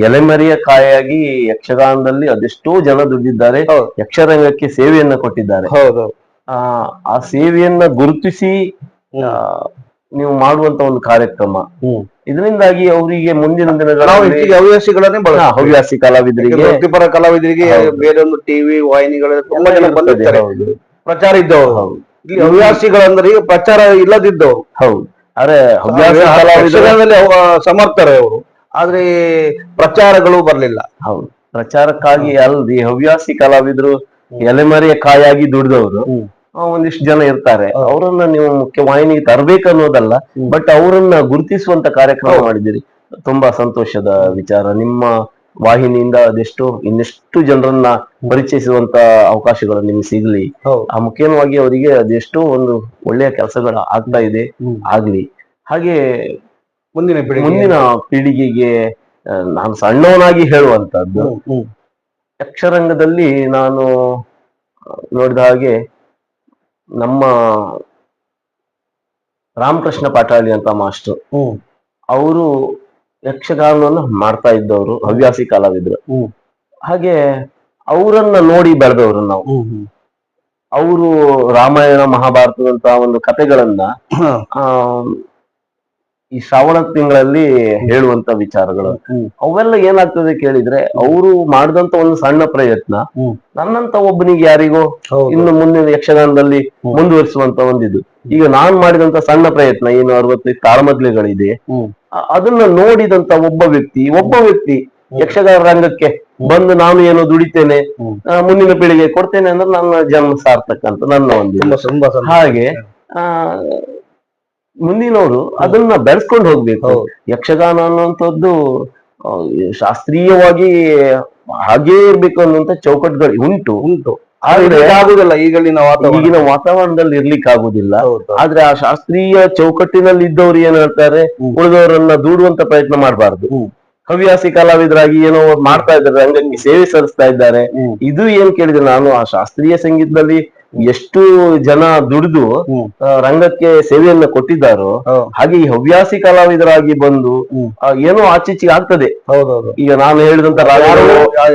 ಎಲೆಮರಿಯ ಕಾಯಾಗಿ ಯಕ್ಷಗಾನದಲ್ಲಿ ಅದೆಷ್ಟೋ ಜನ ದುಡ್ಡಿದ್ದಾರೆ, ಯಕ್ಷರಂಗಕ್ಕೆ ಸೇವೆಯನ್ನ ಕೊಟ್ಟಿದ್ದಾರೆ. ಆ ಸೇವೆಯನ್ನ ಗುರುತಿಸಿ ನೀವು ಮಾಡುವಂತ ಒಂದು ಕಾರ್ಯಕ್ರಮ. ಇದರಿಂದಾಗಿ ಅವರಿಗೆ ಮುಂದಿನ ದಿನಗಳಲ್ಲಿ ಹವ್ಯಾಸಿ ಕಲಾವಿದರಿಗೆ, ವೃತ್ತಿಪರ ಕಲಾವಿದರಿಗೆ ಬೇರೆ ಒಂದು ಟಿವಿ ವಾಹಿನಿಗಳಲ್ಲಿ ತುಂಬಾ ಜನ ಬಂದಿದ್ದಾರೆ, ಪ್ರಚಾರ ಇದ್ದವರು. ಇಲ್ಲಿ ಹವ್ಯಾಸಿಗಳಂದ್ರೆ ಈಗ ಪ್ರಚಾರ ಇಲ್ಲದಿದ್ದವರು. ಹೌದು, ಆದ್ರೆ ಹವ್ಯಾಸಿ ಕಲಾವಿದರಲ್ಲಿ ಸಮರ್ಥರೇ ಅವರು, ಆದ್ರೆ ಪ್ರಚಾರಗಳು ಬರ್ಲಿಲ್ಲ. ಹೌದು, ಪ್ರಚಾರಕ್ಕಾಗಿ ಅಲ್ದಿ ಹವ್ಯಾಸಿ ಕಲಾವಿದರು ಎಲೆಮರೆಯ ಕಾಯಾಗಿ ದುಡಿದವರು ಒಂದಿಷ್ಟು ಜನ ಇರ್ತಾರೆ. ಅವರನ್ನ ನೀವು ಮುಖ್ಯ ವಾಹಿನಿಗೆ ತರಬೇಕನ್ನೋದಲ್ಲ, ಬಟ್ ಅವರನ್ನ ಗುರುತಿಸುವಂತ ಕಾರ್ಯಕ್ರಮ ಮಾಡಿದ್ದೀರಿ. ತುಂಬಾ ಸಂತೋಷದ ವಿಚಾರ. ನಿಮ್ಮ ವಾಹಿನಿಯಿಂದ ಇನ್ನೆಷ್ಟು ಜನರನ್ನ ಪರಿಚಯಿಸುವಂತ ಅವಕಾಶಗಳು ನಿಮ್ಗೆ ಸಿಗ್ಲಿ. ಆ ಮುಖ್ಯವಾಗಿ ಅವರಿಗೆ ಅದೆಷ್ಟೋ ಒಂದು ಒಳ್ಳೆಯ ಕೆಲಸಗಳು ಆಗ್ತಾ ಇದೆ, ಆಗ್ಲಿ. ಹಾಗೆ ಮುಂದಿನ ಪೀಳಿಗೆಗೆ ನಾನು ಸಣ್ಣವನಾಗಿ ಹೇಳುವಂತದ್ದು, ಯಕ್ಷರಂಗದಲ್ಲಿ ನಾನು ನೋಡಿದ ಹಾಗೆ ನಮ್ಮ ರಾಮಕೃಷ್ಣ ಪಾಟಾಳಿ ಅಂತ ಮಾಸ್ಟರ್, ಅವರು ಯಕ್ಷಗಾನವನ್ನು ಮಾಡ್ತಾ ಇದ್ದವರು, ಹವ್ಯಾಸಿ ಕಲಾವಿದ್ರು. ಹಾಗೆ ಅವರನ್ನ ನೋಡಿ ಬೆಳೆದವರು ನಾವು. ಅವರು ರಾಮಾಯಣ ಮಹಾಭಾರತದಂತ ಒಂದು ಕಥೆಗಳನ್ನ ಈ ಶ್ರಾವಣ ತಿಂಗಳಲ್ಲಿ ಹೇಳುವಂತ ವಿಚಾರಗಳು ಅವೆಲ್ಲ ಏನಾಗ್ತದೆ ಕೇಳಿದ್ರೆ, ಅವರು ಮಾಡಿದಂತ ಒಂದು ಸಣ್ಣ ಪ್ರಯತ್ನ ನನ್ನಂತ ಒಬ್ಬನಿಗೆ ಯಾರಿಗೋ ಇನ್ನು ಮುಂದಿನ ಯಕ್ಷಗಾನದಲ್ಲಿ ಮುಂದುವರಿಸುವಂತ ಒಂದಿದು. ಈಗ ನಾನ್ ಮಾಡಿದಂತ ಸಣ್ಣ ಪ್ರಯತ್ನ ಏನು 65 ತಾಳ್ಮದ್ಲೆಗಳಿದೆ, ಅದನ್ನ ನೋಡಿದಂತ ಒಬ್ಬ ವ್ಯಕ್ತಿ ಯಕ್ಷಗಾನ ರಂಗಕ್ಕೆ ಬಂದು ನಾನು ಏನೋ ದುಡಿತೇನೆ, ಮುಂದಿನ ಪೀಳಿಗೆ ಕೊಡ್ತೇನೆ ಅಂದ್ರೆ ನನ್ನ ಜನ್ಮ ಸಾರ್ಥಕ ಅಂತ ನನ್ನ ಒಂದು. ಹಾಗೆ ಮುಂದಿನವರು ಅದನ್ನ ಬೆಳೆಸ್ಕೊಂಡು ಹೋಗ್ಬೇಕು. ಯಕ್ಷಗಾನ ಅನ್ನುವಂಥದ್ದು ಶಾಸ್ತ್ರೀಯವಾಗಿ ಹಾಗೇ ಇರ್ಬೇಕು ಅನ್ನುವಂತ ಚೌಕಟ್ಟುಗಳು ಉಂಟು. ಆಗುದಿಲ್ಲ, ಈಗಿನ ವಾತಾವರಣದಲ್ಲಿ ಇರ್ಲಿಕ್ಕೆ ಆಗುದಿಲ್ಲ. ಆದ್ರೆ ಆ ಶಾಸ್ತ್ರೀಯ ಚೌಕಟ್ಟಿನಲ್ಲಿ ಇದ್ದವ್ರು ಏನ್ ಹೇಳ್ತಾರೆ, ಉಳಿದವರನ್ನ ದೂಡುವಂತ ಪ್ರಯತ್ನ ಮಾಡಬಾರ್ದು. ಹವ್ಯಾಸಿ ಕಲಾವಿದರಾಗಿ ಏನೋ ಮಾಡ್ತಾ ಇದ್ದಾರೆ, ರಂಗಕ್ಕೆ ಸೇವೆ ಸಲ್ಲಿಸ್ತಾ ಇದ್ದಾರೆ. ಇದು ಏನ್ ಕೇಳಿದ್ರೆ, ನಾನು ಆ ಶಾಸ್ತ್ರೀಯ ಸಂಗೀತದಲ್ಲಿ ಎಷ್ಟು ಜನ ದುಡಿದು ರಂಗಕ್ಕೆ ಸೇವೆಯನ್ನ ಕೊಟ್ಟಿದ್ದಾರೋ, ಹಾಗೆ ಈ ಹವ್ಯಾಸಿ ಕಲಾವಿದರಾಗಿ ಬಂದು ಏನೋ ಆಚೀಚೆಗೆ ಆಗ್ತದೆ. ಹೌದೌದು. ಈಗ ನಾನು ಹೇಳಿದಂತ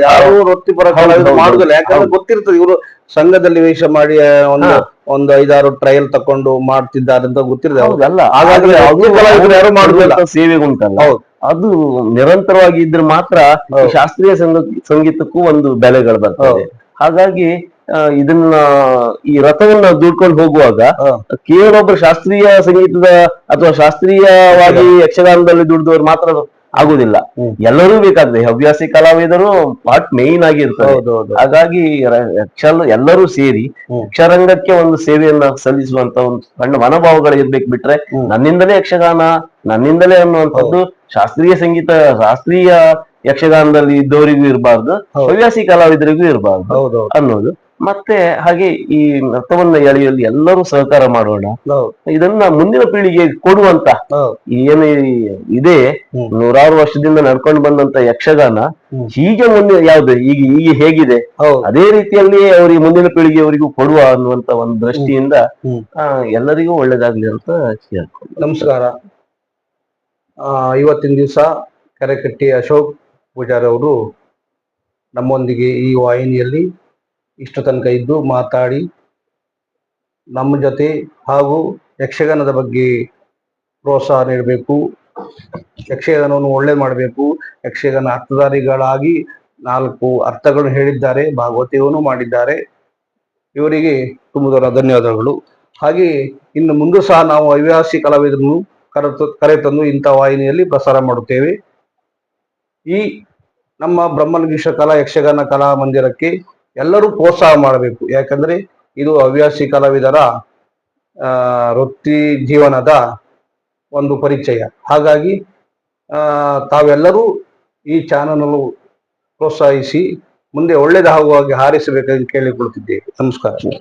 ಯಾರು ವೃತ್ತಿಪರ ಕಲಾವಿದರು ಮಾಡುದಿಲ್ಲ, ಯಾಕಂದ್ರೆ ಗೊತ್ತಿರ್ತದೆ ಇವರು ಸಂಘದಲ್ಲಿ ವೇಷ ಮಾಡಿ ಒಂದು 5-6 ಟ್ರಯಲ್ ತಕೊಂಡು ಮಾಡ್ತಿದ್ದಾರೆ ಅಂತ ಗೊತ್ತಿರ್ತದೆ. ಅಲ್ಲ, ಹಾಗಾದ್ರೆ ಯಾರು ಮಾಡುದಿಲ್ಲ. ಸೇವೆ ಉಂಟಲ್ಲ, ಅದು ನಿರಂತರವಾಗಿ ಇದ್ರೆ ಮಾತ್ರ ಶಾಸ್ತ್ರೀಯ ಸಂಗೀತಕ್ಕೂ ಒಂದು ಬೆಲೆಗಳು ಬರ್ತದೆ. ಹಾಗಾಗಿ ಇದನ್ನ ಈ ರಥವನ್ನ ದುಡ್ಕೊಂಡು ಹೋಗುವಾಗ ಕೇವಲ ಒಬ್ಬರು ಶಾಸ್ತ್ರೀಯ ಸಂಗೀತದ ಅಥವಾ ಶಾಸ್ತ್ರೀಯವಾಗಿ ಯಕ್ಷಗಾನದಲ್ಲಿ ದುಡಿದವರು ಮಾತ್ರ ಆಗುದಿಲ್ಲ, ಎಲ್ಲರೂ ಬೇಕಾಗ್ತದೆ. ಹವ್ಯಾಸಿ ಕಲಾವಿದರು ಪಾರ್ಟ್ ಮೇನ್ ಆಗಿ ಇರ್ತಾರೆ. ಹಾಗಾಗಿ ಎಲ್ಲರೂ ಸೇರಿ ಯಕ್ಷರಂಗಕ್ಕೆ ಒಂದು ಸೇವೆಯನ್ನ ಸಲ್ಲಿಸುವಂತ ಒಂದು ಸಣ್ಣ ಮನೋಭಾವಗಳು ಇರ್ಬೇಕು. ಬಿಟ್ರೆ ನನ್ನಿಂದಲೇ ಯಕ್ಷಗಾನ, ನನ್ನಿಂದಲೇ ಅನ್ನುವಂಥದ್ದು ಶಾಸ್ತ್ರೀಯ ಸಂಗೀತ, ಶಾಸ್ತ್ರೀಯ ಯಕ್ಷಗಾನದಲ್ಲಿ ಇದ್ದವರಿಗೂ ಇರಬಾರ್ದು, ಹವ್ಯಾಸಿ ಕಲಾವಿದರಿಗೂ ಇರಬಾರ್ದು ಅನ್ನೋದು. ಮತ್ತೆ ಹಾಗೆ ಈ ರಥವನ್ನ ಎಳೆಯಲ್ಲಿ ಎಲ್ಲರೂ ಸಹಕಾರ ಮಾಡೋಣ, ಇದನ್ನ ಮುಂದಿನ ಪೀಳಿಗೆ ಕೊಡುವಂತ ಏನು ಇದೆ, 100 ವರ್ಷದಿಂದ ನಡ್ಕೊಂಡು ಬಂದಂತ ಯಕ್ಷಗಾನ ಹೀಗೆ ಮುಂದೆ ಯಾವ್ದು ಈಗ ಹೇಗಿದೆ ಅದೇ ರೀತಿಯಲ್ಲಿ ಅವರಿಗೆ ಮುಂದಿನ ಪೀಳಿಗೆಯವರಿಗೂ ಕೊಡುವ ಅನ್ನುವಂತ ಒಂದು ದೃಷ್ಟಿಯಿಂದ ಎಲ್ಲರಿಗೂ ಒಳ್ಳೇದಾಗ್ಲಿ ಅಂತ ಹೇಳ್ಕೊಂಡು ನಮಸ್ಕಾರ. ಇವತ್ತಿನ ದಿವಸ ಕೆರೆಕಟ್ಟಿ ಅಶೋಕ್ ಪೂಜಾರಿ ಅವರು ನಮ್ಮೊಂದಿಗೆ ಈ ವಾಹಿನಿಯಲ್ಲಿ ಇಷ್ಟು ತನಕ ಇದ್ದು ಮಾತಾಡಿ ನಮ್ಮ ಜೊತೆ ಹಾಗೂ ಯಕ್ಷಗಾನದ ಬಗ್ಗೆ ಪ್ರೋತ್ಸಾಹ ನೀಡಬೇಕು, ಯಕ್ಷಗಾನವನ್ನು ಒಳ್ಳೆ ಮಾಡಬೇಕು, ಯಕ್ಷಗಾನ ಅರ್ಥಧಾರಿಗಳಾಗಿ 4 ಅರ್ಥಗಳನ್ನು ಹೇಳಿದ್ದಾರೆ, ಭಾಗವತಿಯನ್ನು ಮಾಡಿದ್ದಾರೆ. ಇವರಿಗೆ ತುಂಬುದರ ಧನ್ಯವಾದಗಳು. ಹಾಗೆ ಇನ್ನು ಮುಂದೆ ಸಹ ನಾವು ಹವ್ಯಾಸಿ ಕಲಾವಿದರನ್ನು ಕರೆತಂದು ಇಂಥ ವಾಹಿನಿಯಲ್ಲಿ ಪ್ರಸಾರ ಮಾಡುತ್ತೇವೆ. ಈ ನಮ್ಮ ಬ್ರಹ್ಮಲಿಂಗೇಶ ಕಲಾ ಯಕ್ಷಗಾನ ಕಲಾ ಮಂದಿರಕ್ಕೆ ಎಲ್ಲರೂ ಪ್ರೋತ್ಸಾಹ ಮಾಡಬೇಕು. ಯಾಕಂದ್ರೆ ಇದು ಹವ್ಯಾಸಿ ಕಲಾವಿದರ ವೃತ್ತಿ ಜೀವನದ ಒಂದು ಪರಿಚಯ. ಹಾಗಾಗಿ ತಾವೆಲ್ಲರೂ ಈ ಚಾನಲ್ ಪ್ರೋತ್ಸಾಹಿಸಿ ಮುಂದೆ ಒಳ್ಳೆಯದಾಗುವ ಹಾಗೆ ಹಾರೈಸಬೇಕೆಂದು ಕೇಳಿಕೊಳ್ಳುತ್ತಿದ್ದೇವೆ. ನಮಸ್ಕಾರ.